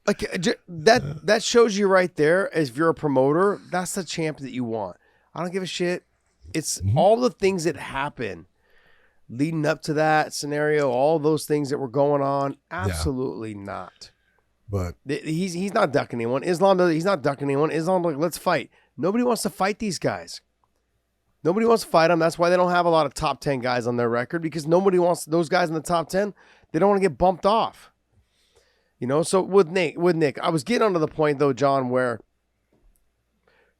Like that shows you right there. As if you're a promoter, that's the champ that you want. I don't give a shit. It's all the things that happen leading up to that scenario, all those things that were going on. Absolutely not.
But
he's not ducking anyone. Islam, he's not ducking anyone. Islam, like, let's fight. Nobody wants to fight these guys. Nobody wants to fight them. That's why they don't have a lot of top 10 guys on their record, because nobody wants those guys in the top 10. They don't want to get bumped off. You know, so with Nick, I was getting onto the point though, John, where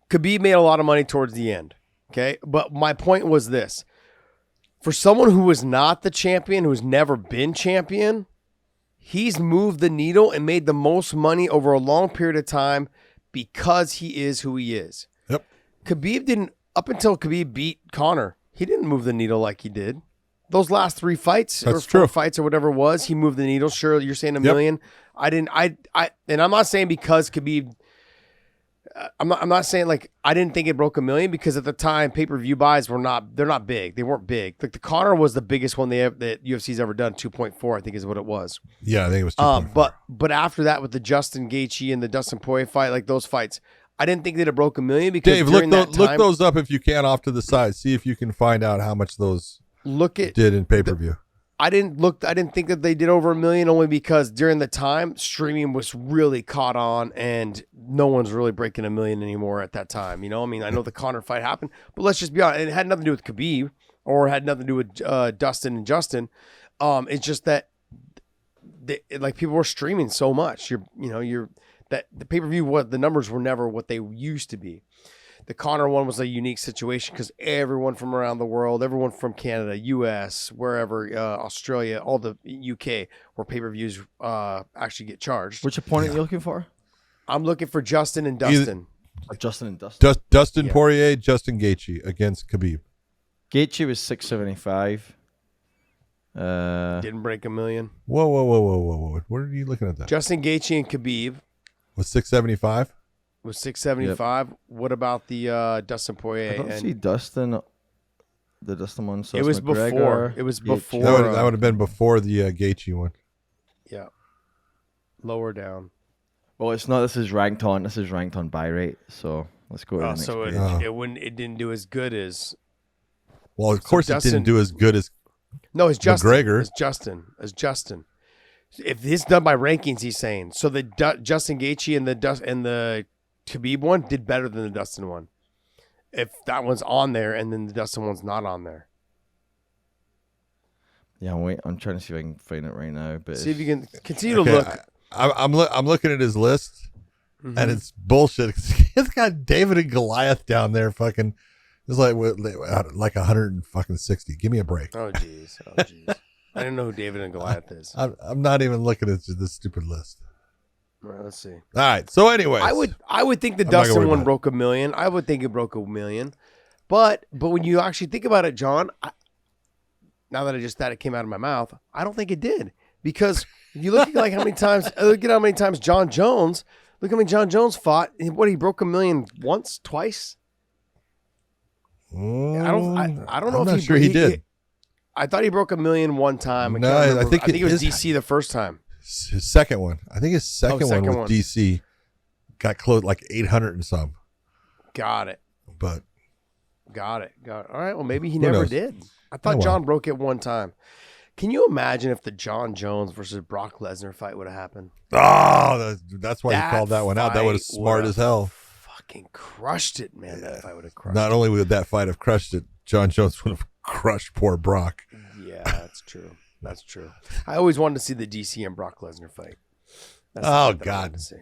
Khabib made a lot of money towards the end. Okay. But my point was this: for someone who was not the champion, who's never been champion, he's moved the needle and made the most money over a long period of time because he is who he is.
Yep.
Khabib didn't, up until Khabib beat Conor, he didn't move the needle like he did. Those last 3 fights,
That's
or 4
true.
fights or whatever it was, he moved the needle. Sure, you're saying a million. I didn't. And I'm not saying because Khabib. I'm not saying like I didn't think it broke a million, because at the time pay-per-view buys they're not big. They weren't big. Like the Conor was the biggest one that UFC's ever done. 2.4, I think, is what it was.
yeah, I think it was 2.4.
But after that, with the Justin Gaethje and the Dustin Poirier fight, like those fights, I didn't think that it broke a million, because
Dave,
during
look
that time,
those up if you can off to the side. See if you can find out how much those did in pay-per-view.
I didn't think that they did over a million, only because during the time streaming was really caught on, and no one's really breaking a million anymore at that time. You know, I mean, I know the Conor fight happened, but let's just be honest, it had nothing to do with Khabib or had nothing to do with Dustin and Justin. It's just that like people were streaming so much. That the pay-per-view, the numbers were never what they used to be. The Conor one was a unique situation because everyone from around the world, everyone from Canada, U.S., wherever, Australia, all the UK, where pay-per-views actually get charged.
Which opponent are you looking for?
I'm looking for Justin and Dustin.
Justin and Dustin.
Dustin Poirier, Justin Gaethje against Khabib.
Gaethje was 675.
Didn't break a million.
Whoa. What are you looking at that?
Justin Gaethje and Khabib
Was 675?
was 675. Yep. What about the Dustin Poirier?
I don't see Dustin. The Dustin one. So
it was
McGregor,
before. It was before.
That would have been before the Gaethje one.
Yeah. Lower down.
Well, it's not. This is ranked on. This is ranked on buy rate. So let's go to the next
so
page.
it didn't do as good as.
Well, of course, it didn't do as good as.
No, it's Justin.
McGregor.
It's Justin. If this is done by rankings, he's saying so. The Justin Gaethje and the Khabib one did better than the Dustin one. If that one's on there and then the Dustin one's not on there.
Yeah, wait. I'm trying to see if I can find it right now. But
see if you can continue to look.
I'm looking at his list, and it's bullshit. It's got David and Goliath down there. Fucking, it's like 160. Give me a break.
Oh jeez. I didn't know who David and Goliath is.
I'm not even looking at this stupid list.
All right, let's see.
All right. So, anyways,
I would think the
I'm not gonna
Dustin
worry
one
about it.
broke 1 million. I would think it broke 1 million. But when you actually think about it, John, now that it came out of my mouth, I don't think it did, because you look at how many times John Jones. Look how many John Jones fought. What, he broke 1 million once, twice? I don't know.
I'm not sure he did.
I thought he broke 1 million one time.
No,
can't remember.
I think
it was
his-
DC the first time.
His second one. I think his second
second
one
one.
with DC got close like 800 and some.
Got it.
But
All right. Well, maybe he
Who
never
knows?
did. I thought
Oh, well.
John broke it one time. Can you imagine if the John Jones versus Brock Lesnar fight would have happened?
that's why you called that one out. That would have
fight
smart
would've
as hell.
Fucking crushed it, man. That fight would have crushed
Not only would that fight have crushed it, John Jones would have crushed poor Brock.
it. Yeah, that's true. That's true. I always wanted to see the DC and Brock Lesnar fight. That's the
Oh,
fight that I wanted
God.
to see.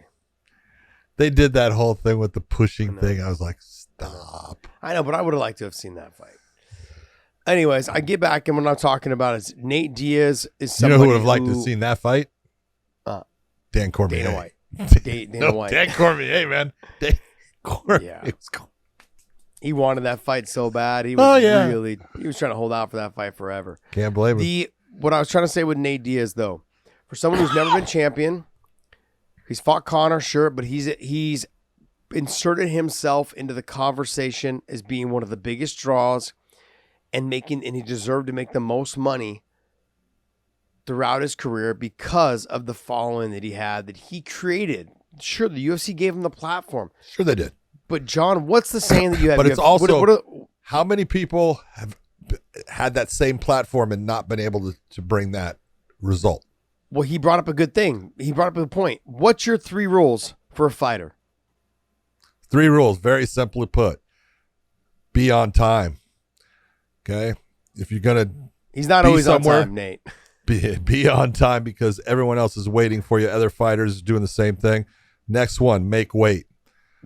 They did that whole thing with the pushing thing. I was like, stop.
I know, but I would have liked to have seen that fight. Anyways, I get back, and what I'm talking about is Nate Diaz is
You
somebody
know who would have liked to
who-
have seen that fight? Dan Cormier.
Dana White. Dana
No,
White.
Dan Cormier, man. Dan Cormier.
Yeah.
was cool.
He wanted that fight so bad. He was he was trying to hold out for that fight forever.
Can't blame him.
What I was trying to say with Nate Diaz, though, for someone who's never been champion, he's fought Conor, sure, but he's inserted himself into the conversation as being one of the biggest draws and he deserved to make the most money throughout his career because of the following that he had, that he created. Sure, the UFC gave him the platform.
Sure they did.
But John, what's the saying that you have?
But
You
it's
have-
also how many people have had that same platform and not been able to bring that result?
well, he brought up a good thing. He brought up a point. What's your 3 rules for a fighter?
3 rules, very simply put. Be on time. Okay? If you're going to
He's not
Be
always
somewhere.
on time, Nate.
be on time because everyone else is waiting for you. Other fighters doing the same thing. Next one, make weight.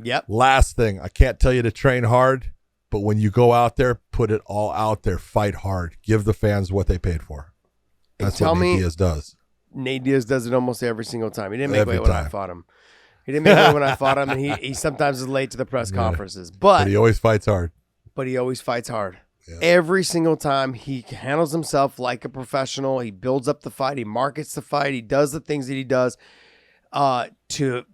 Yep.
Last thing, I can't tell you to train hard, but when you go out there, put it all out there. Fight hard. Give the fans what they paid for. That's
tell
what Nate
me-
Diaz does.
Nate Diaz does it almost every single time. He didn't make
Every
weight when I
time.
fought him. He didn't make weight when I fought him, and he sometimes is late to the press conferences.
But he always fights hard.
But he always fights hard.
Yeah.
Every single time he handles himself like a professional. He builds up the fight. He markets the fight. He does the things that he does to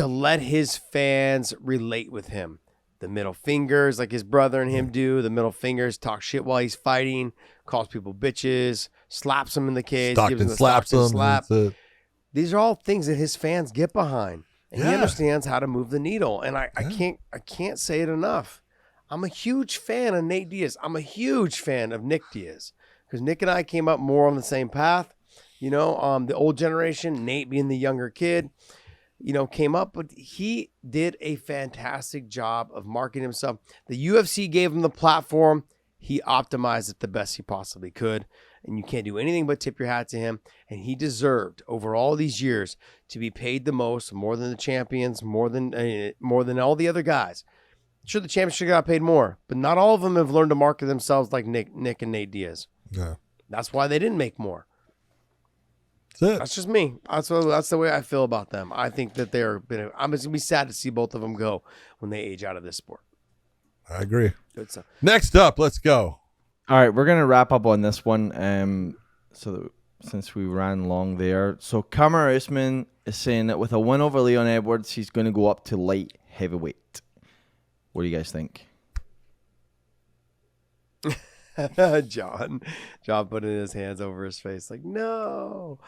let his fans relate with him. The middle fingers, like his brother and him do. The middle fingers, talk shit while he's fighting, calls people bitches, slaps them in the cage, gives
Stockton
them the
slaps
Stockton
him.
slap.
That's it.
These are all things that his fans get behind, and he
Yeah.
understands how to move the needle. And I can't say it enough. I'm a huge fan of Nate Diaz. I'm a huge fan of Nick Diaz because Nick and I came up more on the same path. You know, the old generation, Nate being the younger kid, you know, came up, but he did a fantastic job of marketing himself. The UFC gave him the platform. He optimized it the best he possibly could. And you can't do anything but tip your hat to him. And he deserved, over all these years, to be paid the most, more than the champions, more than all the other guys. Sure, the champions should have got paid more, but not all of them have learned to market themselves like Nick and Nate Diaz.
Yeah.
That's why they didn't make more.
That's it.
That's just me. That's the way I feel about them. I think that I'm just gonna be sad to see both of them go when they age out of this sport.
I agree.
Good stuff.
Next up, let's go.
All right, we're gonna wrap up on this one. So that, since we ran long there, so Kamaru Usman is saying that with a win over Leon Edwards, he's going to go up to light heavyweight. What do you guys think?
John putting his hands over his face like, no.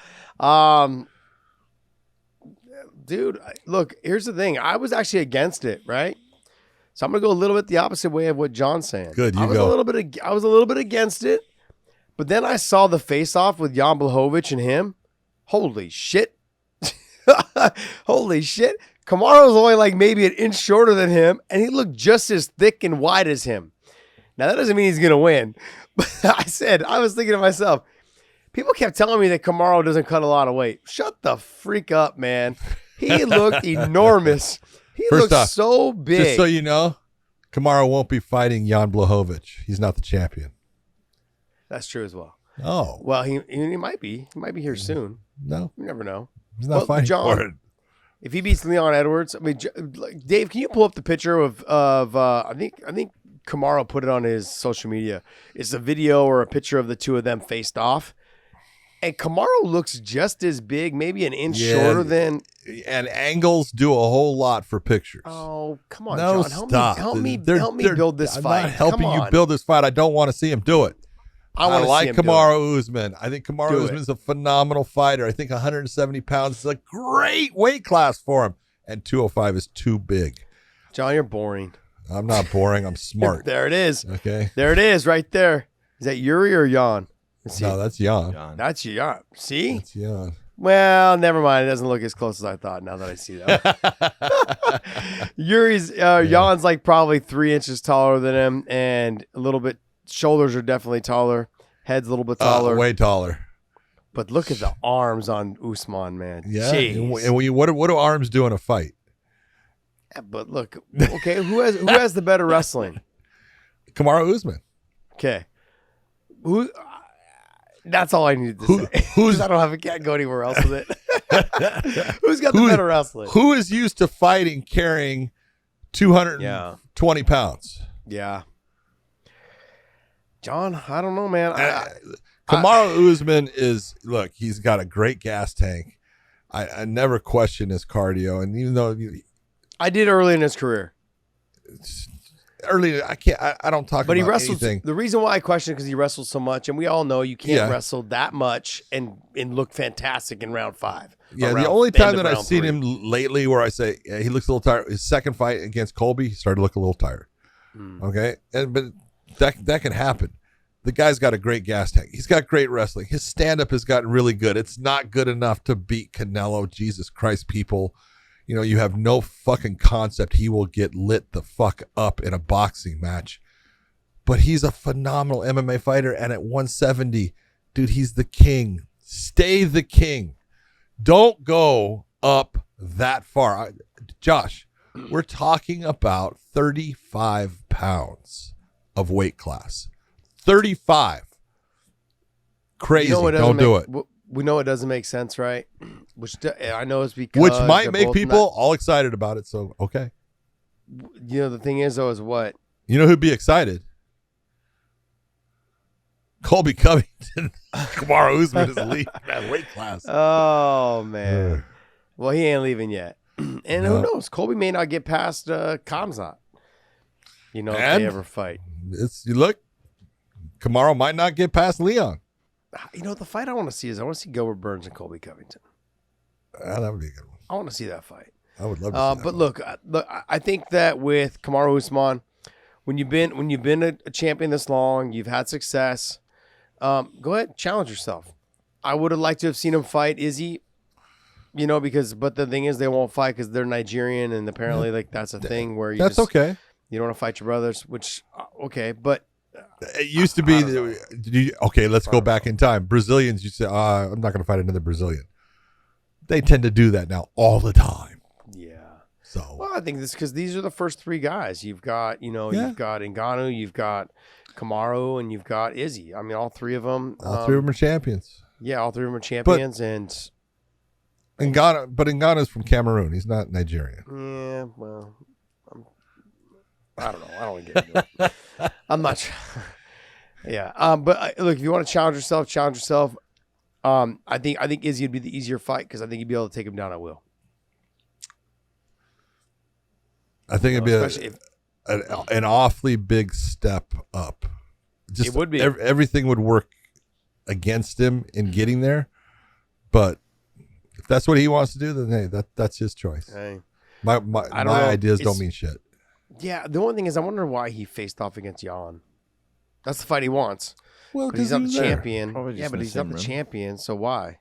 Dude, look, here's the thing. I was actually against it, right? So I'm gonna go a little bit the opposite way of what John's saying.
Good, you
I was
go.
I was a little bit against it, but then I saw the face-off with Jan Blachowicz and him. Holy shit! Holy shit! Kamaru's only like maybe an inch shorter than him, and he looked just as thick and wide as him. Now that doesn't mean he's gonna win, but I was thinking to myself, People kept telling me that Kamaru doesn't cut a lot of weight. Shut the freak up, man. He looked enormous. He
First
looked
off,
so big.
Just so you know, Kamaru won't be fighting Jan Blachowicz. He's not the champion.
That's true as well.
Oh.
Well, he might be. He might be here soon.
No.
You never know.
He's not fighting
John,
for it.
if he beats Leon Edwards, I mean, Dave, can you pull up the picture of I think Kamaru put it on his social media. It's a video or a picture of the two of them faced off. And Kamaru looks just as big, maybe an inch shorter than.
And angles do a whole lot for pictures.
Oh, come on,
No,
John.
stop.
Help me build this
I'm
fight.
not helping
Come
you
on.
build this fight. I don't want to see him do it.
I want to
like
see him do it.
Kamaru Usman. I think Kamaru
Do it.
Usman's a phenomenal fighter. I think 170 pounds is a great weight class for him. And 205 is too big.
John, you're boring.
I'm not boring. I'm smart.
There it is.
Okay.
There it is, right there. Is that Yuri or Jan? Let's see.
No, that's Jan.
That's Jan. See?
That's Jan.
Well, never mind. It doesn't look as close as I thought now that I see that. Jan's like probably 3 inches taller than him and a little bit, shoulders are definitely taller. Head's a little bit taller.
Way taller.
But look at the arms on Usman, man.
Yeah.
Jeez.
And what do arms do in a fight?
Yeah, but look, okay, who has the better wrestling?
Kamaru Usman.
Okay. That's all I needed to say.
Who's
I can't go anywhere else with it. Who's got the better wrestling?
Who is used to fighting carrying 220 pounds?
Yeah. John, I don't know, man.
Kamaru Usman look, he's got a great gas tank. I never question his cardio. And even though
I did early in his career.
I don't talk
But
about
he wrestles.
anything.
The reason why I question it because he wrestles so much, and we all know you can't wrestle that much and look fantastic in round 5.
Yeah, the only time that I've seen him lately where I say he looks a little tired, his second fight against Colby, he started to look a little tired. Okay, but that can happen. The guy's got a great gas tank. He's got great wrestling. His stand-up has gotten really good. It's not good enough to beat Canelo. Jesus Christ, people. You know, you have no fucking concept he will get lit the fuck up in a boxing match. But he's a phenomenal MMA fighter, and at 170, dude, he's the king. Stay the king. Don't go up that far. Josh, we're talking about 35 pounds of weight class. 35. Crazy. Don't do it.
We know it doesn't make sense, right? Which I know is because
Which might
they're
make
both
people all excited about it. So, okay.
You know, the thing is, though, is what?
You know who'd be excited? Colby Covington. Kamaru Usman is leaving that weight class.
Oh, man. Well, he ain't leaving yet. And who knows? Colby may not get past Kamzat. You know, if they ever fight.
You look, Kamaru might not get past Leon.
You know, the fight I want to see is I want to see Gilbert Burns and Colby Covington.
That would be a good one.
I want to see that fight.
I would love to see that
But
one.
look, I think that with Kamaru Usman, when you've been a champion this long, you've had success, go ahead, challenge yourself. I would have liked to have seen him fight Izzy, you know, but the thing is they won't fight because they're Nigerian, and apparently like that's a thing where
okay.
You don't want to fight your brothers, which okay, but
It used to be. Okay, let's go back in time. Brazilians used to say, I'm not going to fight another Brazilian. They tend to do that now all the time.
yeah.
So
Well, I think this because these are the first 3 guys. You've got, you've got Ngannou, you've got Kamaru, and you've got Izzy. I mean, all 3 of them.
all 3 of them are champions.
Yeah, all 3 of them are champions,
But Ngannou's from Cameroon. He's not Nigerian.
yeah, well, I don't know. I don't want to get into it. I'm not sure. Yeah. But look, if you want to challenge yourself. I think Izzy would be the easier fight because I think you'd be able to take him down at will.
I think it'd be an awfully big step up. Just
It would be.
Everything would work against him in getting there. But if that's what he wants to do, then hey, that's his choice.
Hey.
My
I don't know.
ideas don't mean shit.
Yeah, the only thing is I wonder why he faced off against Jan. That's the fight he wants.
Well,
But he's not the
there.
champion.
Probably
Yeah,
just
but
in the
he's not
same
the
room.
champion, so why?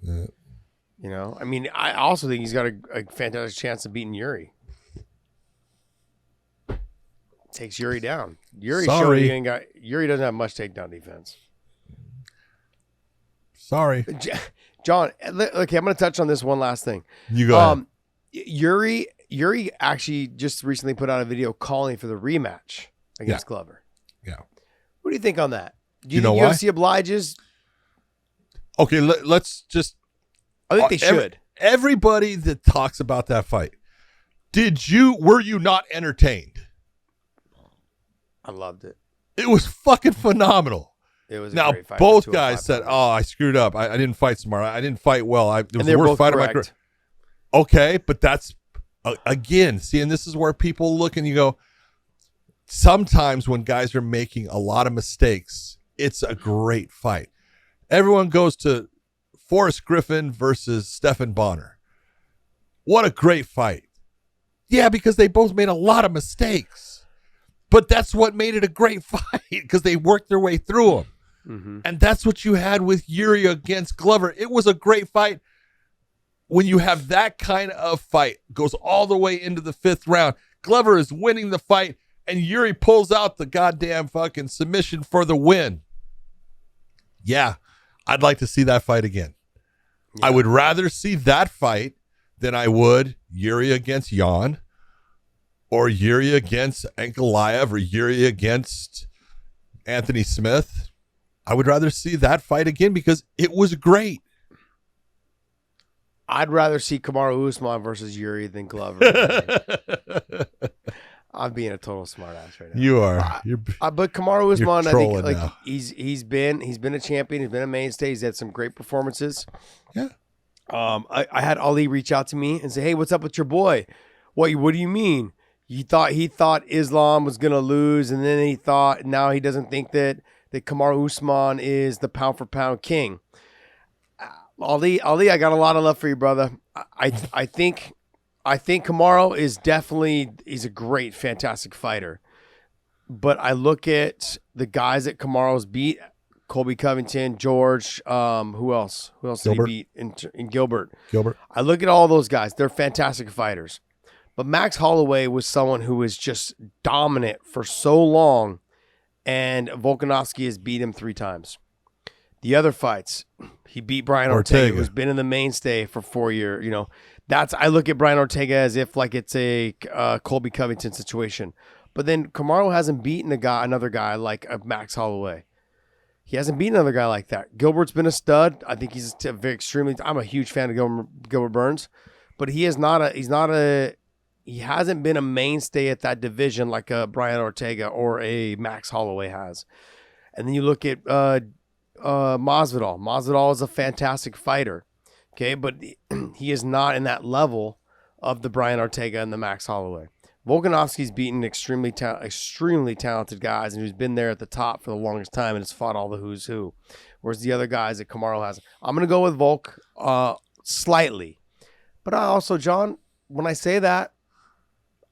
Yeah.
You know? I mean, I also think he's got a fantastic chance of beating Yuri. Takes Yuri down. Yuri
Sorry.
Yuri doesn't have much takedown defense.
Sorry.
John, okay, I'm going to touch on this one last thing.
You go ahead.
Yuri actually just recently put out a video calling for the rematch against Glover.
Yeah.
What do you think on that? Do
You
think
know why?
UFC obliges?
Okay, let's just.
I think they should.
Everybody that talks about that fight, were you not entertained?
I loved it.
It was fucking phenomenal.
It was a
Now,
great fight.
both
for
guys
205
said,
pounds.
"Oh, I screwed up. I didn't fight smart. I didn't fight well. It was
And
the
they're
worst
both
fight of my
correct.
career." Okay, but that's again, see, and this is where people look and you go. Sometimes when guys are making a lot of mistakes, it's a great fight. Everyone goes to Forrest Griffin versus Stephan Bonner. What a great fight. Yeah, because they both made a lot of mistakes. But that's what made it a great fight, because they worked their way through them.
Mm-hmm.
And that's what you had with Yuri against Glover. It was a great fight. When you have that kind of fight, goes all the way into the 5th round, Glover is winning the fight, and Yuri pulls out the goddamn fucking submission for the win. Yeah, I'd like to see that fight again.
Yeah.
I would rather see that fight than I would Yuri against Jan, or Yuri against Ankalaev, or Yuri against Anthony Smith. I would rather see that fight again because it was great.
I'd rather see Kamaru Usman versus Yuri than Glover. I'm being a total smartass right now.
You are.
But Kamaru Usman, I think,
trolling
like
now.
he's been a champion. He's been a mainstay. He's had some great performances.
Yeah.
I had Ali reach out to me and say, "Hey, what's up with your boy? What do you mean? He thought Islam was gonna lose, and then now he doesn't think that Kamaru Usman is the pound for pound king." Ali, I got a lot of love for you, brother. I think Kamaru is he's a great, fantastic fighter. But I look at the guys that Kamaru's beat: Colby Covington, George. Who else? Who else
Gilbert.
did he beat? In Gilbert.
Gilbert.
I look at all those guys. They're fantastic fighters. But Max Holloway was someone who was just dominant for so long, and Volkanovski has beat him 3 times. The other fights, he beat Brian Ortega, who's been in the mainstay for 4 years. I look at Brian Ortega as if like it's a Colby Covington situation. But then Kamaru hasn't beaten another guy like Max Holloway. He hasn't beaten another guy like that. Gilbert's been a stud. I think he's I'm a huge fan of Gilbert Burns, but he hasn't been a mainstay at that division like a Brian Ortega or a Max Holloway has. And then you look at Masvidal. Masvidal is a fantastic fighter, okay, but he is not in that level of the Brian Ortega and the Max Holloway. Volkanovski's beaten extremely talented guys, and who's been there at the top for the longest time and has fought all the who's who. Whereas the other guys that Kamaru has, I'm gonna go with Volk slightly, but I also, John, when I say that,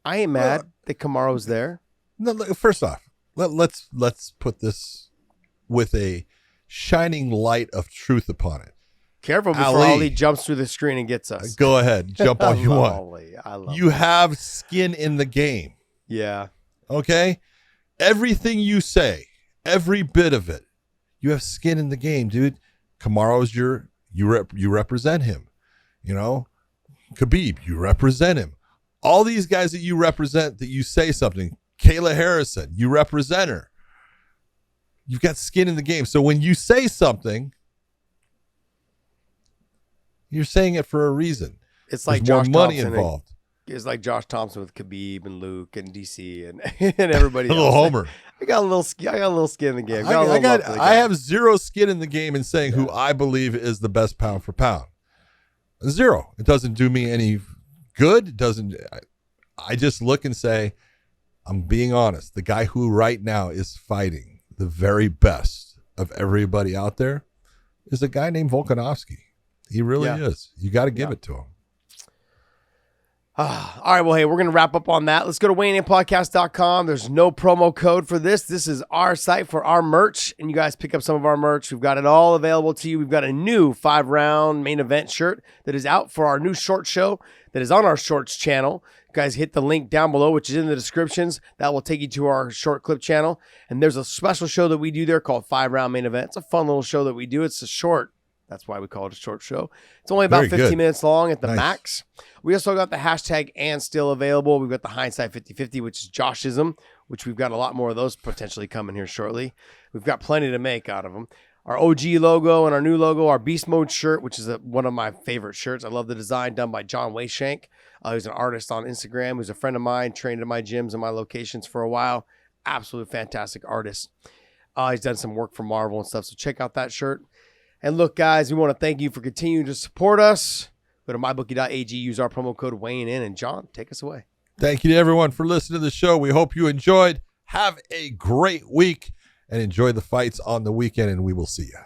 I ain't mad that Kamaru's there.
No, first off, let's put this with a shining light of truth upon it.
Careful before
Ali
Ali jumps through the screen and gets us.
Go ahead, jump all you want.
Ali. I love
You
Ali.
have skin in the game.
Yeah.
Okay? Everything you say, every bit of it, you have skin in the game, dude. Kamaru's you represent him. Khabib, you represent him. All these guys that you represent, that you say something. Kayla Harrison, you represent her. You've got skin in the game. So when you say something, you're saying it for a reason.
It's like
There's more
Josh
money
Thompson
involved.
It's like Josh Thompson with Khabib and Luke and DC and, and everybody
A
else.
little homer.
I got a little skin in the game.
I have zero skin in the game in saying who I believe is the best pound for pound. Zero. It doesn't do me any good. It doesn't. I just look and say, I'm being honest. The guy who right now is fighting the very best of everybody out there is a guy named Volkanovski. He really is. You got to give it to him.
All right, well, hey, we're going to wrap up on that. Let's go to weighinginpodcast.com. There's no promo code for this. This is our site for our merch, and you guys pick up some of our merch. We've got it all available to you. We've got a new 5-round main event shirt that is out for our new short show that is on our shorts channel. You guys hit the link down below, which is in the descriptions. That will take you to our short clip channel, and there's a special show that we do there called 5-round main event. It's a fun little show that we do. It's a short That's why we call it a short show. It's only about
Very
15
good.
minutes long at the
Nice.
max. We also got the hashtag and still available. We've got the hindsight 50/50, which is Joshism, which we've got a lot more of those potentially coming here shortly. We've got plenty to make out of them. Our OG logo and our new logo, our Beast Mode shirt, which is one of my favorite shirts. I love the design done by John Wayshank. He's an artist on Instagram. He's a friend of mine, trained at my gyms and my locations for a while. Absolute fantastic artist. He's done some work for Marvel and stuff, so check out that shirt. And look, guys, we want to thank you for continuing to support us. Go to mybookie.ag, use our promo code weighing in, and John, take us away.
Thank you to everyone for listening to the show. We hope you enjoyed. Have a great week and enjoy the fights on the weekend, and we will see you.